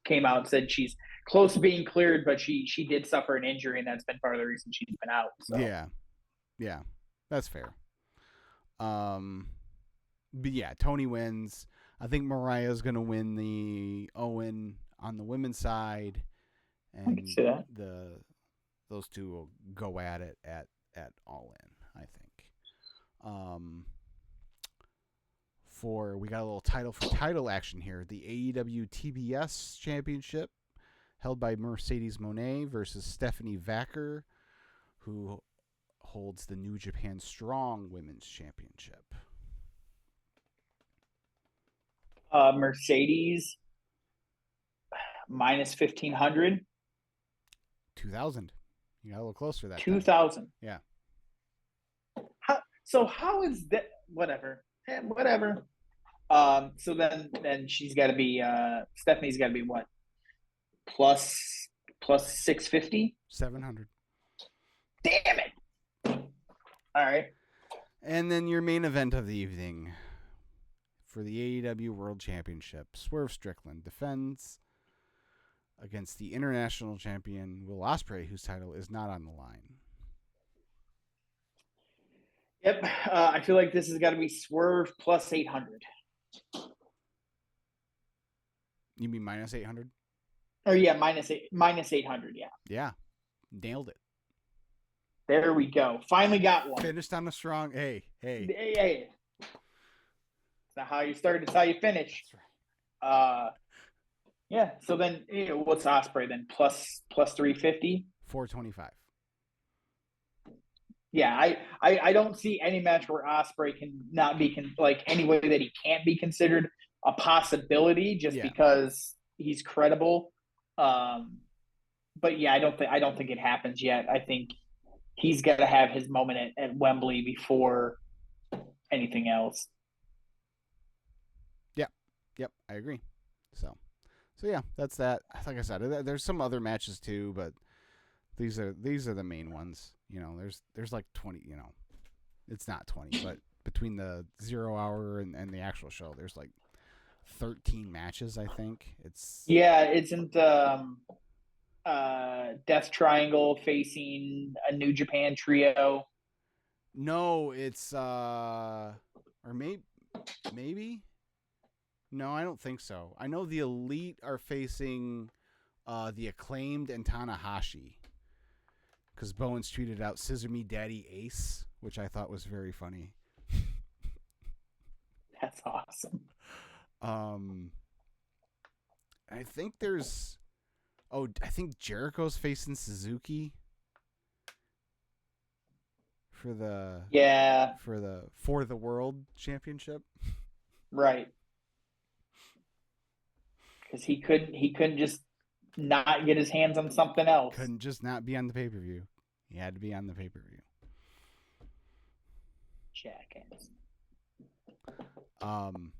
came out and said she's close to being cleared, but she did suffer an injury, and that's been part of the reason she's been out. So. Yeah, that's fair. But yeah, Tony wins. I think Mariah's gonna win the Owen on the women's side, and I can see that. Those two will go at it at All In. I think. We got a little title action here. The AEW TBS Championship, held by Mercedes Moné versus Stephanie Vacker, who holds the New Japan Strong Women's Championship. Mercedes minus 1,500. 2,000. You got a little closer that 2,000. Yeah. How is that? Whatever. Whatever. So then she's got to be Stephanie's got to be what? Plus 650? 700. Damn it. All right. And then your main event of the evening for the AEW World Championship, Swerve Strickland defends against the international champion Will Ospreay, whose title is not on the line. Yep. I feel like this has got to be Swerve plus 800. You mean minus 800? Or yeah, minus 800. Yeah. Yeah. Nailed it. There we go. Finally got one. Finished on a strong. Hey. It's not how you start, it's how you finish. That's right. Yeah. So then, what's Ospreay then? Plus 350? 425. Yeah, I don't see any match where Ospreay can not be like any way that he can't be considered a possibility just because he's credible. But yeah, I don't think it happens yet. I think he's got to have his moment at Wembley before anything else. Yep, I agree. So yeah, that's that. Like I said, there's some other matches too, but these are the main ones. There's like 20. It's not 20, but between the 0 hour and the actual show, there's like 13 matches. I think it's Isn't Death Triangle facing a New Japan trio? no, it's or maybe. No, I don't think so. I know the Elite are facing the Acclaimed and Tanahashi. Because Bowens tweeted out Scissor Me Daddy Ace, which I thought was very funny. That's awesome. I think I think Jericho's facing Suzuki for the for the World Championship. Right. Because he couldn't just not get his hands on something else. Couldn't just not be on the pay-per-view. He had to be on the pay-per-view. Jackass.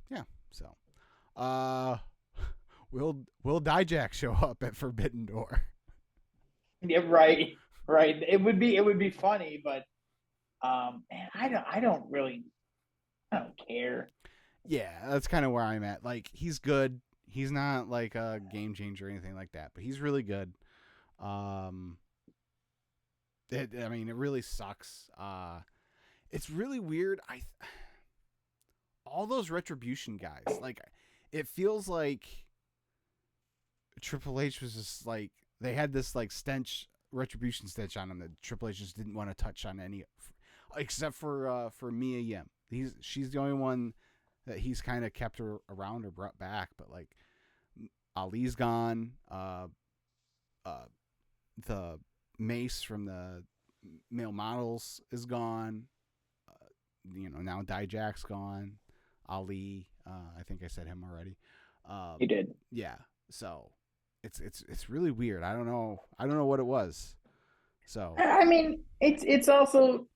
Yeah. So, will Dijak show up at Forbidden Door? Yeah, right. It would be funny, but man, I don't care. Yeah, that's kind of where I'm at. Like, he's good. He's not like a game changer or anything like that, but he's really good. It really sucks. It's really weird. All those Retribution guys, like, it feels like Triple H was just like, they had this like Retribution stench on him that Triple H just didn't want to touch on any, except for Mia Yim. She's the only one that he's kind of kept her around or brought back, but like Ali's gone. The Mace from the male models is gone. Now Dijak's gone. Ali, I think I said him already. You did. Yeah. So it's really weird. I don't know what it was. So I mean, it's also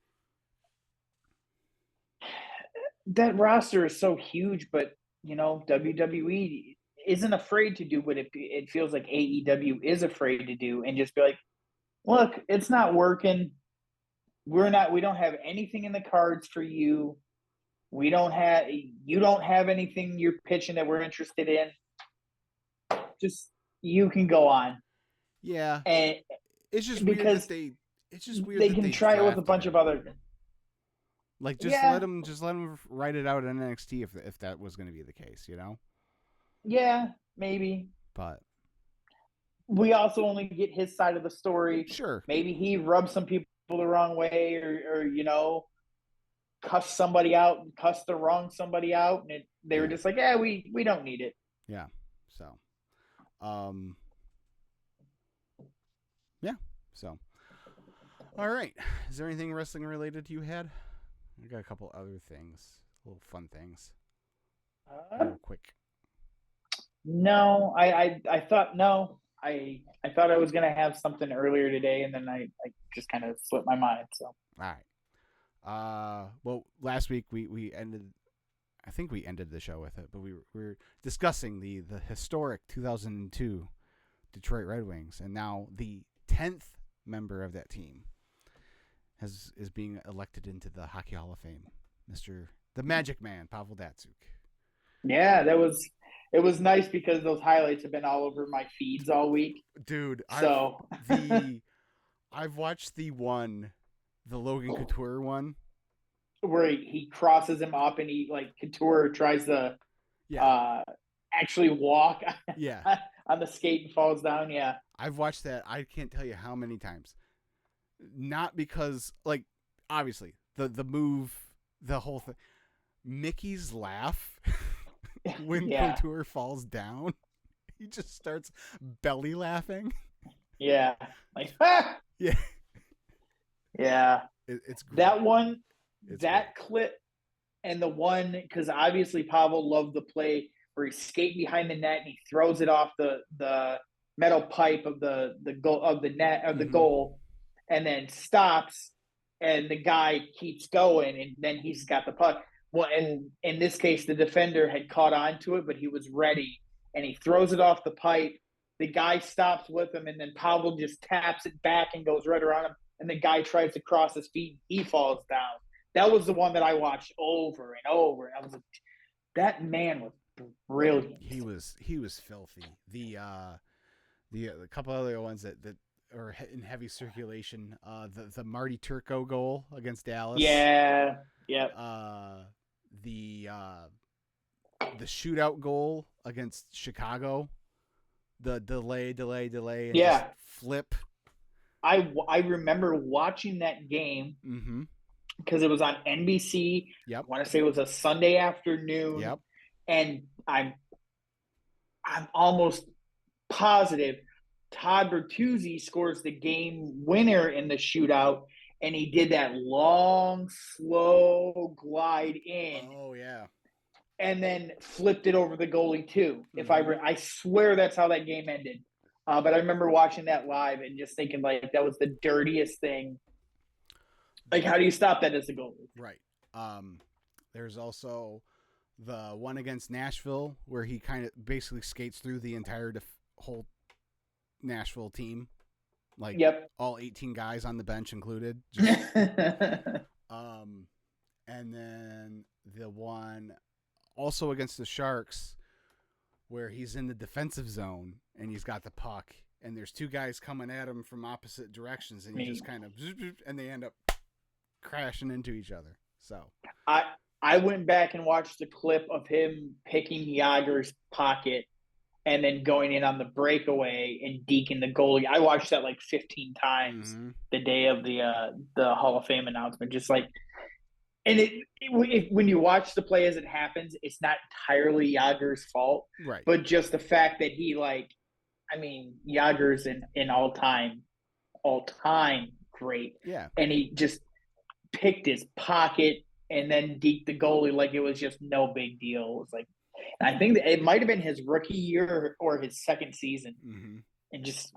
that roster is so huge, but WWE isn't afraid to do what it feels like AEW is afraid to do, and just be like, look, it's not working. We don't have anything in the cards for you. You don't have anything you're pitching that we're interested in. Just, you can go on. Yeah. And it's just weird that they can try it with a bunch of other. Like, let them write it out in NXT if that was going to be the case, Yeah, maybe. But we also only get his side of the story. Sure. Maybe he rubbed some people the wrong way, or cussed somebody out, cussed the wrong somebody out, and they were just like, yeah, we don't need it. Yeah. So, yeah. So, all right. Is there anything wrestling related you had? I got a couple other things, little fun things. Real quick. No, I thought no. I thought I was gonna have something earlier today, and then I just kind of slipped my mind. So. All right. Well, last week we ended. I think we ended the show with it, but we were discussing the historic 2002 Detroit Red Wings, and now the 10th member of that team is being elected into the Hockey Hall of Fame, the Magic Man, Pavel Datsyuk. Yeah, it was nice because those highlights have been all over my feeds all week. Dude, so I've watched the Logan Couture one, where he crosses him up and he Couture tries to actually walk on the skate and falls down. Yeah, I've watched that. I can't tell you how many times. Not because, obviously the move, the whole thing. Mickey's laugh when Couture falls down, he just starts belly laughing. Yeah, yeah. It's great. That one, it's that great. Clip, and the one, because obviously Pavel loved the play where he's skating behind the net and he throws it off the metal pipe of the goal of the net of the goal, and then stops, and the guy keeps going, and then he's got the puck. Well, and in this case, the defender had caught on to it, but he was ready, and he throws it off the pipe. The guy stops with him, and then Pavel just taps it back and goes right around him, and the guy tries to cross his feet. He falls down. That was the one that I watched over and over. I was like, that man was brilliant. He was filthy. The couple other ones that are in heavy circulation. The Marty Turco goal against Dallas. Yeah. Yep. The shootout goal against Chicago. The delay, and just flip. I remember watching that game because it was on NBC. Yep. I want to say it was a Sunday afternoon. Yep. And I'm almost positive Todd Bertuzzi scores the game winner in the shootout, and he did that long, slow glide in. Oh yeah. And then flipped it over the goalie too. If I swear that's how that game ended. But I remember watching that live and just thinking like that was the dirtiest thing. Like, how do you stop that as a goalie? Right. There's also the one against Nashville where he kind of basically skates through the entire whole Nashville team. Like all 18 guys on the bench included. Just, and then the one also against the Sharks where he's in the defensive zone and he's got the puck and there's two guys coming at him from opposite directions and he just kind of and they end up crashing into each other. So I went back and watched the clip of him picking Jágr's pocket and then going in on the breakaway and deking the goalie. I watched that like 15 times the day of the Hall of Fame announcement. Just like, and when you watch the play as it happens, it's not entirely Jágr's fault, right? But just the fact that he Jágr's in all time great, yeah. And he just picked his pocket and then deked the goalie like it was just no big deal. It was like, I think that it might have been his rookie year or his second season, and just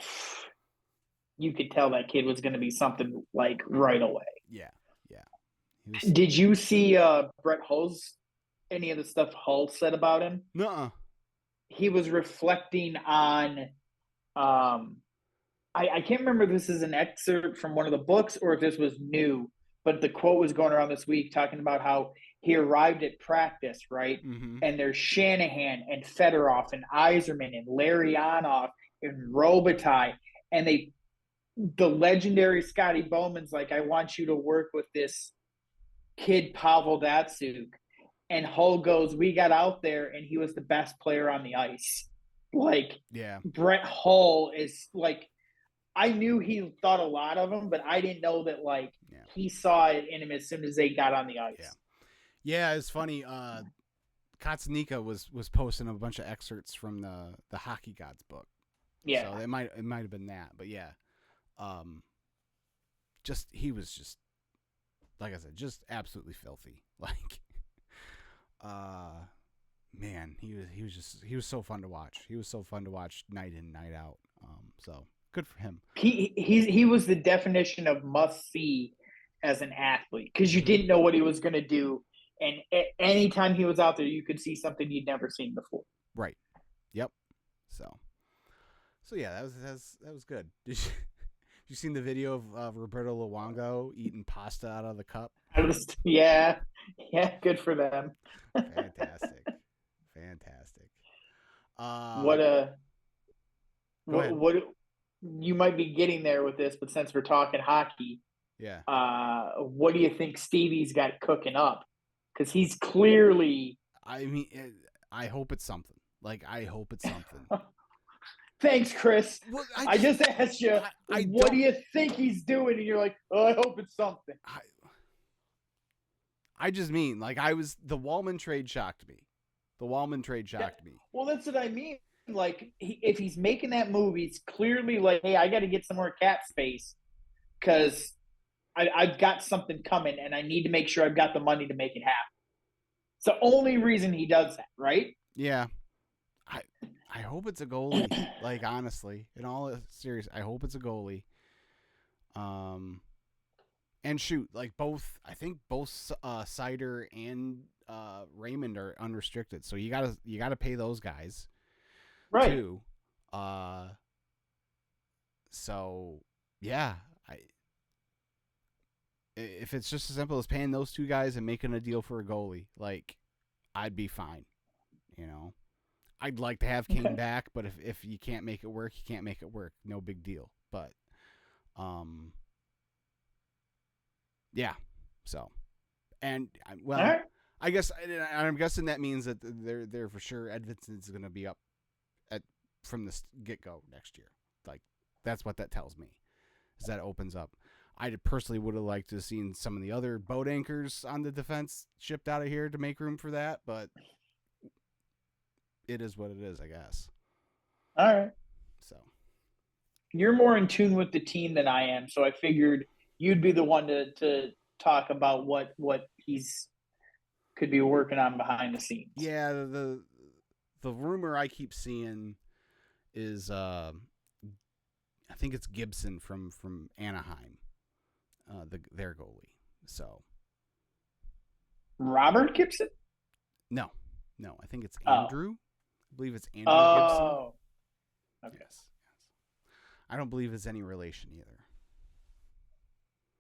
you could tell that kid was going to be something like right away. Yeah. Did you see Brett Hull's any of the stuff Hull said about him? Nuh-uh. He was reflecting on I can't remember if this is an excerpt from one of the books or if this was new, but the quote was going around this week talking about how he arrived at practice, right? And there's Shanahan and Fedorov and Yzerman and Larionov and Robitaille, and the legendary Scotty Bowman's like, I want you to work with this kid Pavel Datsyuk, and Hull goes, we got out there and he was the best player on the ice. Like, Brett Hull is like, I knew he thought a lot of him, but I didn't know that he saw it in him as soon as they got on the ice. Yeah, it's funny. Katsunika was posting a bunch of excerpts from the Hockey Gods book. Yeah, so it might have been that, but yeah, he was just like I said, just absolutely filthy. Like, man, he was so fun to watch. He was so fun to watch night in, night out. So good for him. He was the definition of must see as an athlete because you didn't know what he was going to do, and anytime he was out there, you could see something you'd never seen before. Right. Yep. So yeah, that was good. Did you seen the video of Roberto Luongo eating pasta out of the cup? Yeah, good for them. Fantastic. What you might be getting there with this, but since we're talking hockey, what do you think Stevie's got cooking up? Because he's clearly. I mean, I hope it's something. I hope it's something. Thanks, Chris. Well, I just asked you, what do you think he's doing? And you're like, oh, I hope it's something. I just mean, the Wallman trade shocked me. Well, that's what I mean. If he's making that move, he's clearly like, hey, I got to get some more cap space because I've got something coming and I need to make sure I've got the money to make it happen. It's the only reason he does that, right? Yeah. I hope it's a goalie. Like, honestly, in all serious, I hope it's a goalie. And shoot, like I think both Cider and Raymond are unrestricted, so you gotta pay those guys Right. too. So yeah, if it's just as simple as paying those two guys and making a deal for a goalie, like I'd be fine. You know, I'd like to have Kane back, but if you can't make it work, you can't make it work. No big deal. But yeah. So, and well, All right. I guess I'm guessing that means that they're for sure Edvinson's going to be up from the get go next year. Like that's what that tells me. Is that opens up. I personally would have liked to have seen some of the other boat anchors on the defense shipped out of here to make room for that, but it is what it is, I guess. All right. So you're more in tune with the team than I am, so I figured you'd be the one to talk about what he's could be working on behind the scenes. Yeah, the rumor I keep seeing is I think it's Gibson from Anaheim, their goalie. So Robert Gibson? No, I think it's Andrew. I believe it's Andrew Gibson. Oh, okay. Yes. I don't believe it's any relation either.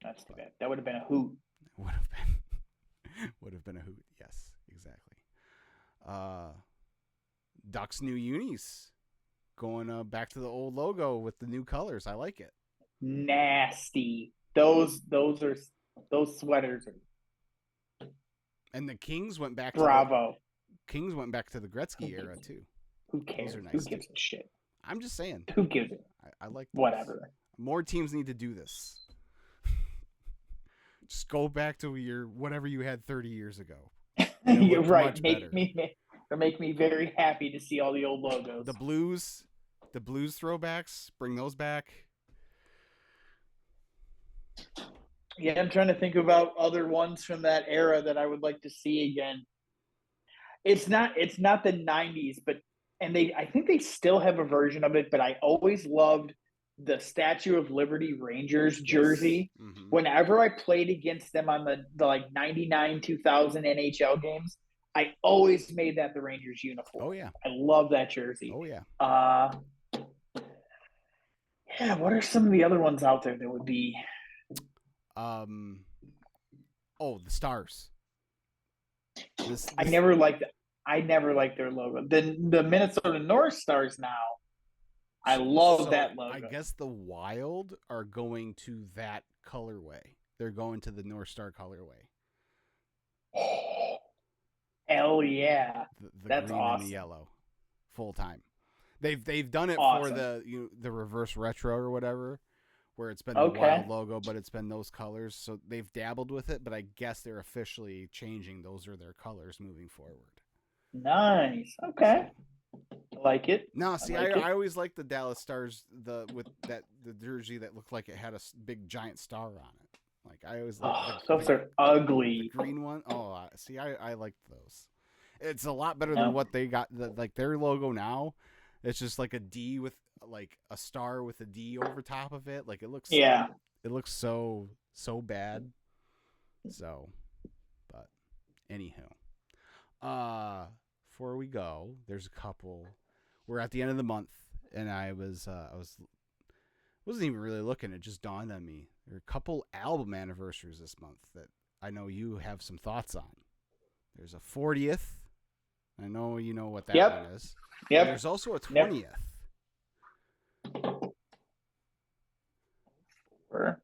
That's too bad. That would have been a hoot. Would have been a hoot. Yes, exactly. Ducks new unis going back to the old logo with the new colors. I like it. Nasty. Those sweaters are. And the Kings went back. Bravo. Kings went back to the Gretzky era too. Who cares? Nice Who gives a shit? I'm just saying. Who gives it? I like those. Whatever. More teams need to do this. Just go back to whatever you had 30 years ago. You're right. Make me very happy to see all the old logos. The blues throwbacks, bring those back. Yeah, I'm trying to think about other ones from that era that I would like to see again. It's not the 90s, but I think they still have a version of it, but I always loved the Statue of Liberty Rangers jersey. Yes. Mm-hmm. Whenever I played against them on the like 99 2000 NHL games, I always made that the Rangers uniform. Oh yeah. I love that jersey. Oh yeah. Yeah, what are some of the other ones out there that would be the Stars. I never liked their logo. The Minnesota North Stars now. I love that logo. I guess the Wild are going to that colorway. They're going to the North Star colorway. Hell yeah. The That's green awesome. and the yellow. Full time. They've done it awesome. For the reverse retro or whatever, where it's been the Wild logo, but it's been those colors. So they've dabbled with it, but I guess they're officially changing. Those are their colors moving forward. Nice. Okay. I like it. No, see, I always liked the Dallas Stars the jersey that looked like it had a big giant star on it. Like I always liked those are ugly. The green one. Oh, see, I liked those. It's a lot better than what they got. Like their logo now, it's just like a D with like a star with a D over top of it. Like it looks. Yeah. It looks so bad. So, but anywho, before we go, there's a couple. We're at the end of the month, and I wasn't even really looking. It just dawned on me. There are a couple album anniversaries this month that I know you have some thoughts on. There's a 40th. I know you know what that one is. Yep. There's also a 20th. Sure.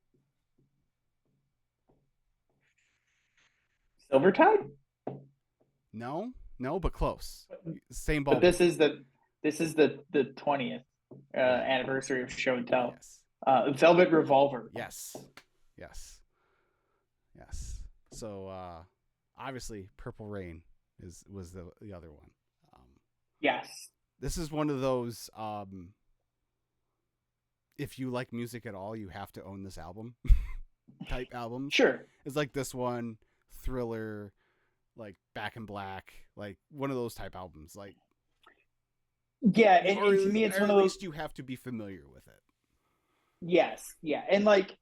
Silvertide? No, but close. Same ball. But this is the 20th anniversary of Show and Tell. Yes. Velvet Revolver. Yes. So obviously, Purple Rain was the other one. Yes. This is one of those. If you like music at all, you have to own this album. Type albums. Sure. It's like this one, Thriller, like Back in Black, like one of those type albums. Like Yeah, and to me, it's or one at of those. least you have to be familiar with it. Yes, yeah, and like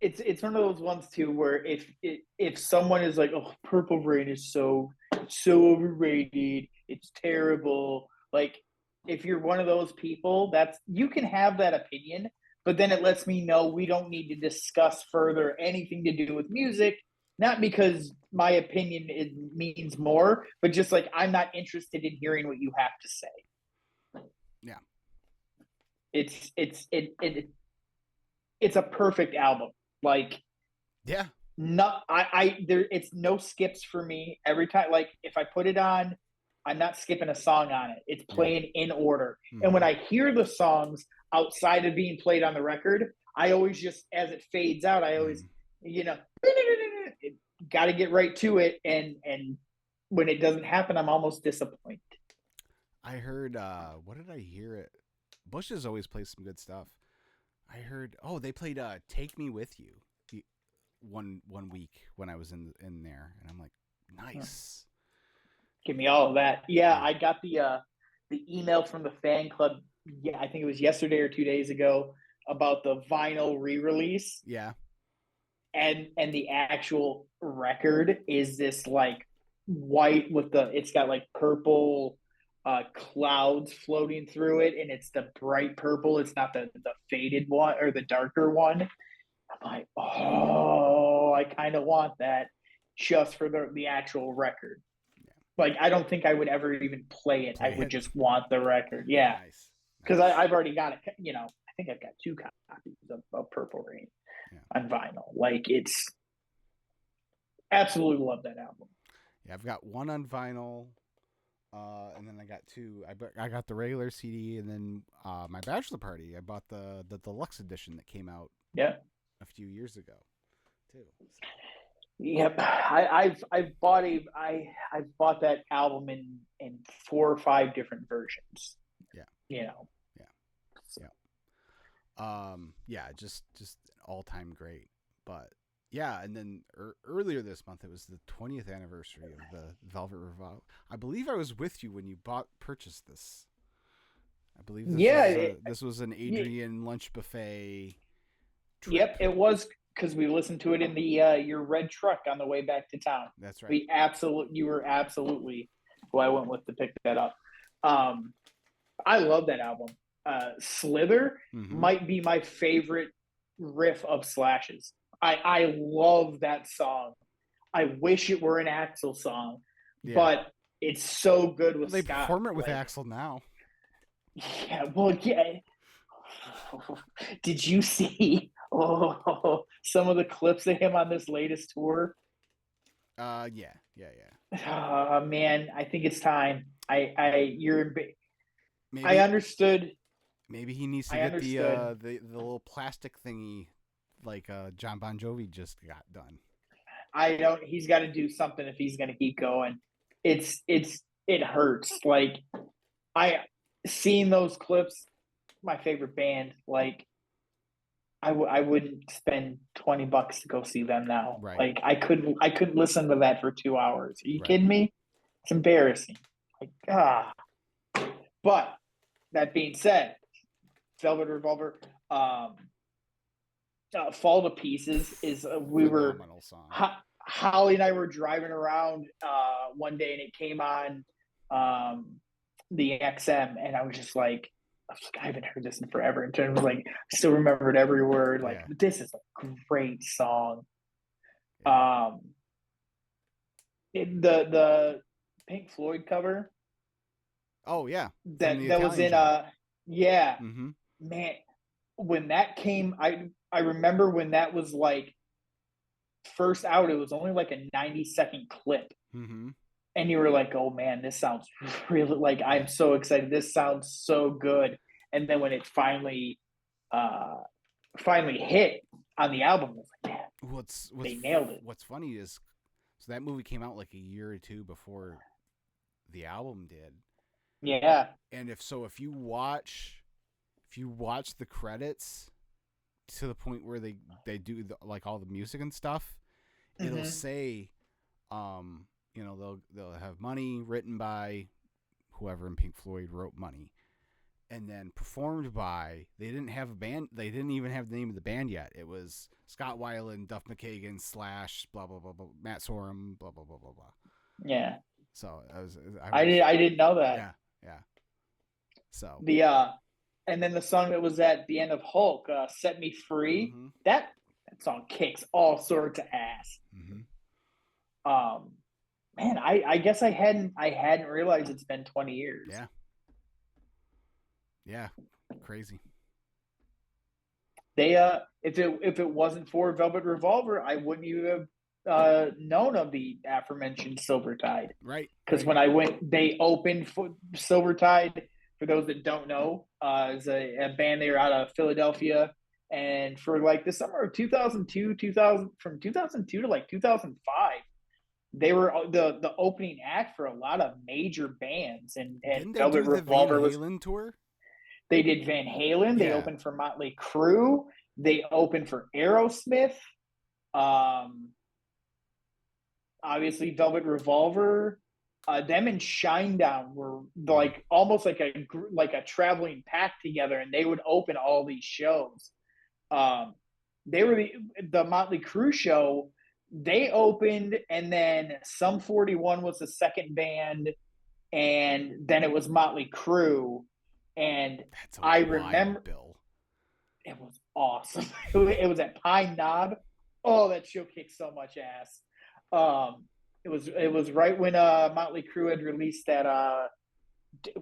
it's one of those ones too where if someone is like, oh, Purple Rain is so overrated, it's terrible. Like if you're one of those people, that's you can have that opinion, but then it lets me know we don't need to discuss further anything to do with music. Not because my opinion means more, but just like I'm not interested in hearing what you have to say. Yeah. It's a perfect album. Like Yeah. no, I there it's no skips for me every time. Like if I put it on, I'm not skipping a song on it. It's playing in order. And when I hear the songs outside of being played on the record, I always just as it fades out, I always got to get right to it. And when it doesn't happen, I'm almost disappointed. I heard. What did I hear? It Bush's always plays some good stuff. I heard. Oh, they played "Take Me With You" the one week when I was in there, and I'm like, nice. Give me all of that. Yeah, I got the email from the fan club. Yeah, I think it was yesterday or 2 days ago about the vinyl re-release. Yeah. And the actual record is this like white with it's got like purple clouds floating through it, and it's the bright purple. It's not the faded one or the darker one. I'm like, oh, I kind of want that just for the actual record. Yeah. Like, I don't think I would ever even play it. I would just want the record. Yeah. Nice. Because I've already got it. You know, I think I've got 2 copies of Purple Rain on vinyl. Like, it's absolutely love that album. Yeah, I've got 1 on vinyl. And then I got 2. I got the regular CD, and then my bachelor party. I bought the deluxe edition that came out. A few years ago, too. So. Yep, I've bought I've bought that album in 4 or 5 different versions. Yeah. You know. Yeah. So. Yeah. Just all time great, but. Yeah, and then earlier this month, it was the 20th anniversary of the Velvet Revolver. I believe I was with you when you purchased this. I believe this was an Adrian lunch buffet trip. Yep, it was because we listened to it in the your red truck on the way back to town. That's right. You were absolutely who I went with to pick that up. I love that album. Slither might be my favorite riff of Slash's. I love that song. I wish it were an Axl song, but it's so good with They Scott. perform it with Axl now. Yeah, well, yeah. Did you see some of the clips of him on this latest tour? Yeah. Oh man, I think it's time. I understood. Maybe he needs to get the little plastic thingy like John Bon Jovi just got done. He's got to do something if he's going to keep going. It hurts. Like seeing those clips, my favorite band, like I wouldn't spend $20 to go see them now. Right. Like I couldn't listen to that for 2 hours. Are you kidding me? It's embarrassing. Like But that being said, Velvet Revolver, Fall to Pieces is Holly and I were driving around one day and it came on the XM and I was just like, I haven't heard this in forever. And it was like, I still remembered every word. Like, this is a great song. The Pink Floyd cover. Oh yeah, that was in man. When that came, I remember when that was like first out. It was only like a 90-second clip. And you were like, oh man, this sounds really like I'm so excited. This sounds so good. And then when it finally hit on the album, I was like, man, they nailed it. What's funny is, so that movie came out like a year or 2 before the album did. Yeah. And if you watch the credits to the point where they do like all the music and stuff, it'll say, they'll have money written by whoever in Pink Floyd wrote Money, and then performed by, they didn't have a band, they didn't even have the name of the band yet. It was Scott Weiland, Duff McKagan / blah blah blah blah, Matt Sorum, blah blah blah blah blah. Yeah. So I didn't know that. Yeah. So and then the song that was at the end of Hulk, "Set Me Free," that song kicks all sorts of ass. Man, I guess I hadn't realized it's been 20 years. Yeah, crazy. They if it wasn't for Velvet Revolver, I wouldn't even have known of the aforementioned Silvertide. Right. Because when I went, they opened for Silvertide. For those that don't know, is a band. They were out of Philadelphia, and for like the summer of 2002, from 2002 to like 2005, they were the opening act for a lot of major bands. And didn't they Velvet do Revolver the Van Halen tour? They did Van Halen. They opened for Motley Crue. They opened for Aerosmith. Obviously, Velvet Revolver. Them and Shinedown were like almost like a traveling pack together, and they would open all these shows. They were the Motley Crue show. They opened, and then Sum 41 was the second band, and then it was Motley Crue. And I remember, Bill. It was awesome. It was at Pine Knob. Oh, that show kicked so much ass. It was right when Motley Crue had released that it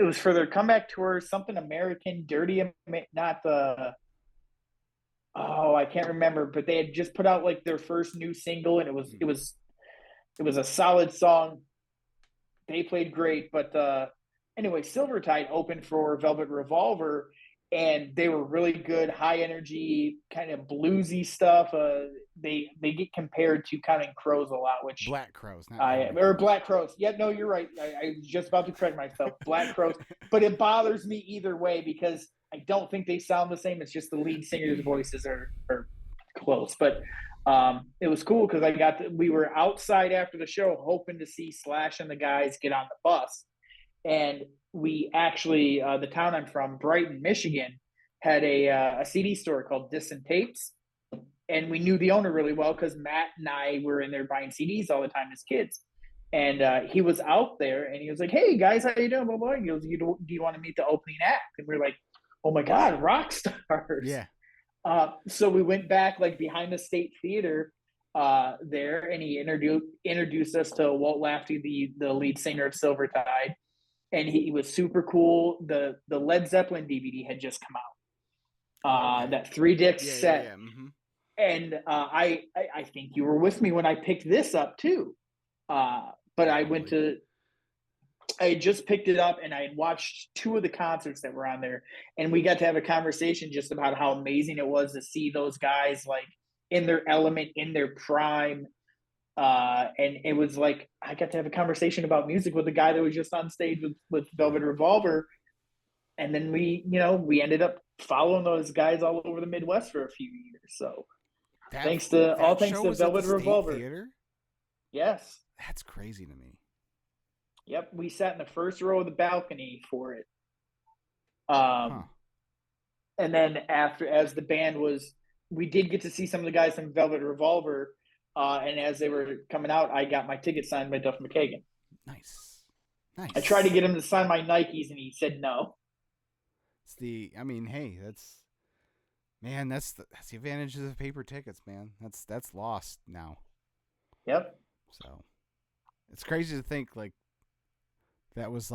was for their comeback tour, something American, Dirty, not the I can't remember, but they had just put out like their first new single, and it was a solid song. They played great, but anyway, Silvertide opened for Velvet Revolver, and they were really good, high energy, kind of bluesy stuff. They get compared to Counting Crows a lot, which Black Crows, Black Crows. Yeah, no, you're right. I was just about to correct myself. Black Crows, but it bothers me either way because I don't think they sound the same. It's just the lead singer's voices are close, but it was cool because we were outside after the show hoping to see Slash and the guys get on the bus. And we actually, the town I'm from, Brighton, Michigan, had a CD store called Distant Tapes. And we knew the owner really well because Matt and I were in there buying CDs all the time as kids. And he was out there and he was like, "Hey guys, how you doing?" Blah, blah. He goes, do you want to meet the opening act? And we're like, "Oh my God, rock stars." Yeah. So we went back like behind the State Theater there, and he introduced us to Walt Lafty, the lead singer of Silvertide. And he was super cool. The Led Zeppelin DVD had just come out. That 3-disc set. Yeah. Mm-hmm. And I think you were with me when I picked this up too. But I had just picked it up and I had watched 2 of the concerts that were on there. And we got to have a conversation just about how amazing it was to see those guys like in their element, in their prime. And it was like I got to have a conversation about music with the guy that was just on stage with Velvet Revolver. And then we ended up following those guys all over the Midwest for a few years. So thanks to Velvet Revolver. Theater? Yes. That's crazy to me. Yep, we sat in the first row of the balcony for it. And then as the band we did get to see some of the guys from Velvet Revolver. And as they were coming out, I got my ticket signed by Duff McKagan. Nice. I tried to get him to sign my Nikes, and he said no. Hey, that's the advantages of paper tickets, man. That's lost now. Yep. So it's crazy to think like that was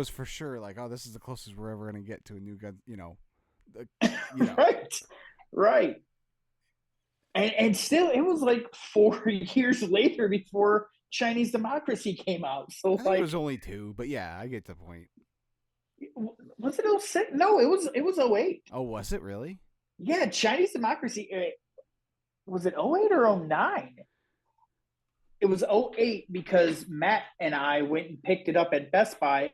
for sure like, oh, this is the closest we're ever gonna get to a new gun, Right. And still, it was like 4 years later before Chinese Democracy came out. So I think it was only 2, but yeah, I get the point. Was it 06? No, it was 08. Oh, was it really? Yeah, Chinese Democracy. Was it 08 or 09? It was 08 because Matt and I went and picked it up at Best Buy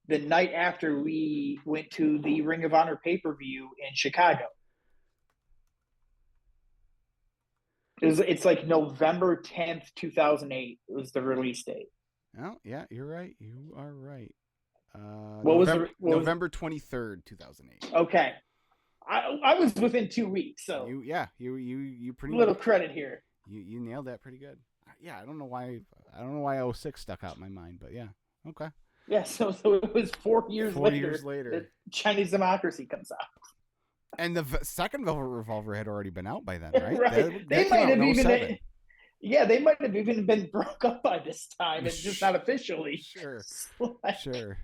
the night after we went to the Ring of Honor pay-per-view in Chicago. It's like November 10th, 2008 was the release date. Oh, yeah, you're right. You are right. What was the November 23rd, 2008. Okay, I was within 2 weeks, so You pretty little much credit here. you nailed that pretty good. Yeah, I don't know why 06 stuck out in my mind, but yeah. Okay. Yeah, so it was 4 years 4 years later later. that Chinese Democracy comes out. And the second Velvet Revolver had already been out by then, right? Right. That came out in 07. They might have even been broke up by this time, and just not officially. Sure. Like, Sure.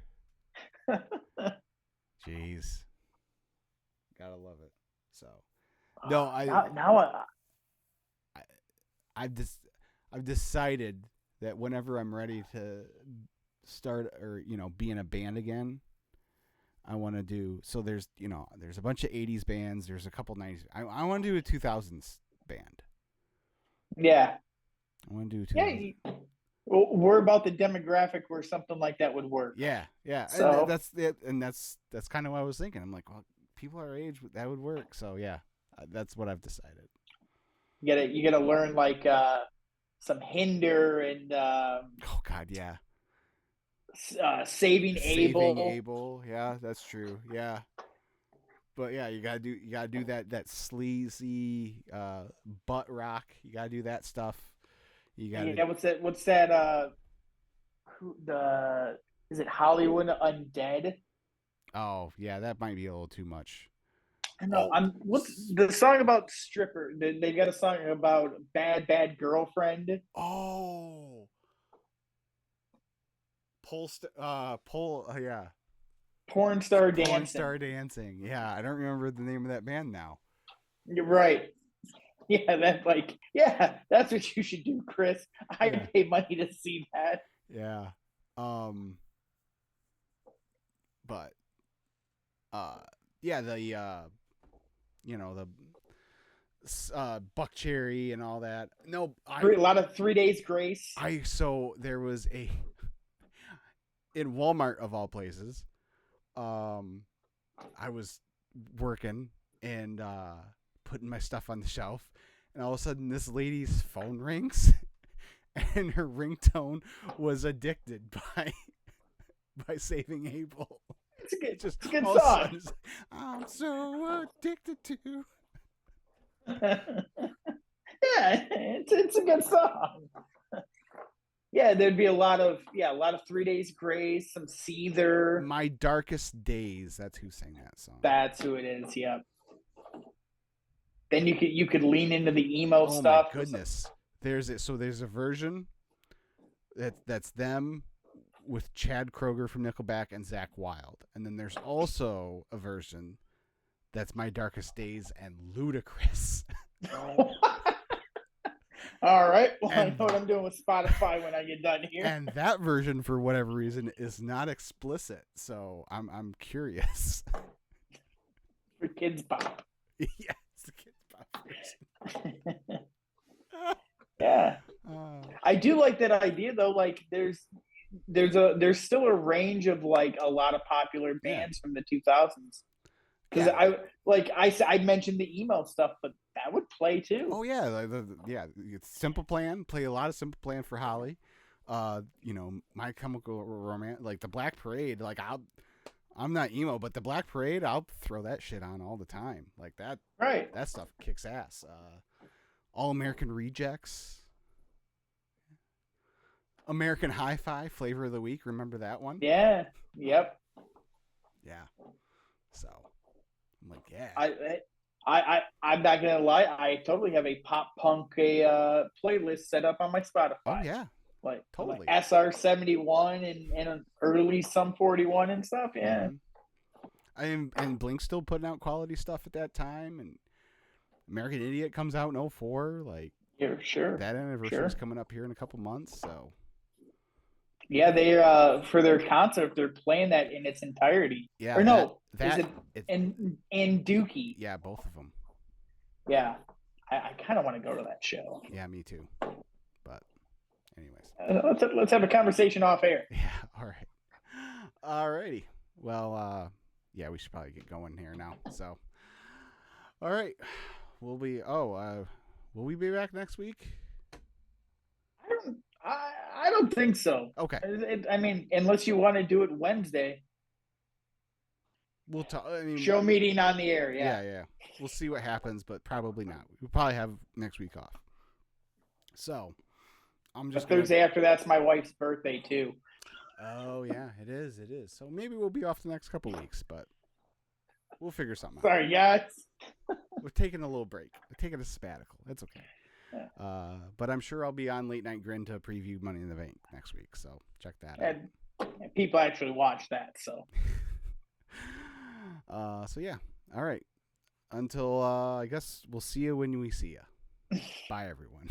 Jeez. Gotta love it. So, no, I've decided that whenever I'm ready to start or be in a band again, I want to do. So there's a bunch of 80s bands. There's a couple 90s. I want to do a 2000s band. Yeah. I want to do 2000s. Yeah. Well, we're about the demographic where something like that would work. Yeah. So and that's it, and that's kind of what I was thinking. I'm like, well, people our age, that would work. So yeah, that's what I've decided. You gotta learn like some Hinder and oh God, yeah. Saving Abel, yeah, that's true, yeah. But yeah, you gotta do that sleazy butt rock. You gotta do that stuff. You gotta. Yeah, what's that? Is it Hollywood Undead? Oh yeah, that might be a little too much. No, what's the song about stripper? They got a song about bad girlfriend. Oh. Yeah. Porn Star Dancing. Yeah, I don't remember the name of that band now. You're right. Yeah, that's what you should do, Chris. I pay money to see that. Yeah. But yeah, the Buck Cherry and all that. No, a lot of 3 Days Grace. So there was in Walmart of all places. I was working and putting my stuff on the shelf, and all of a sudden this lady's phone rings, and her ringtone was "Addicted" by Saving Abel. It's a good song. I'm so addicted to. Yeah, it's a good song. Yeah, there'd be a lot of 3 Days Grace, some Seether. My Darkest Days. That's who sang that song. That's who it is. Yeah. Then you could lean into the emo stuff. Oh my goodness! There's a version that's them with Chad Kroeger from Nickelback and Zakk Wylde, and then there's also a version that's My Darkest Days and Ludacris. All right. Well, I know what I'm doing with Spotify when I get done here. And that version, for whatever reason, is not explicit. So I'm curious. For Kids Pop. Yeah, it's the Kids Pop version. Yeah. I do like that idea though. Like there's still a range of like a lot of popular bands from the 2000s. Because I mentioned the emo stuff, but that would play too. Oh yeah, it's Simple Plan. Play a lot of Simple Plan for Holly. My Chemical Romance, like the Black Parade. Like I'm not emo, but the Black Parade, I'll throw that shit on all the time. Like that. Right. That stuff kicks ass. All American Rejects. American Hi-Fi, Flavor of the Week. Remember that one? Yeah. Yep. Yeah. So. I'm like, yeah. I'm not gonna lie. I totally have a pop punk playlist set up on my Spotify. Oh yeah, like totally. Like SR-71 and an early Sum 41 and stuff. Yeah. Mm-hmm. And Blink still putting out quality stuff at that time, and American Idiot comes out in 04. Like, yeah, sure. That anniversary is coming up here in a couple months. So. Yeah, they for their concert, they're playing that in its entirety. Yeah. Or no, is it and Dookie? Yeah, both of them. Yeah, I kind of want to go to that show. Yeah, me too. But, anyways, let's have a conversation off air. Yeah. All right. All righty. Well, yeah, we should probably get going here now. So, all right, will we be back next week? I don't think so. Okay. I mean, unless you want to do it Wednesday. We'll talk. I mean, Show meeting on the air, yeah. Yeah. We'll see what happens, but probably not. We'll probably have next week off. So, I'm just Thursday after that's my wife's birthday too. Oh yeah, it is. So maybe we'll be off the next couple weeks, but we'll figure something out. Sorry, yeah. We're taking a little break. We're taking a sabbatical. That's okay. But I'm sure I'll be on Late Night Grin to preview Money in the Bank next week. So check that out. And people actually watch that. So. So yeah. All right. Until I guess we'll see you when we see you. Bye, everyone.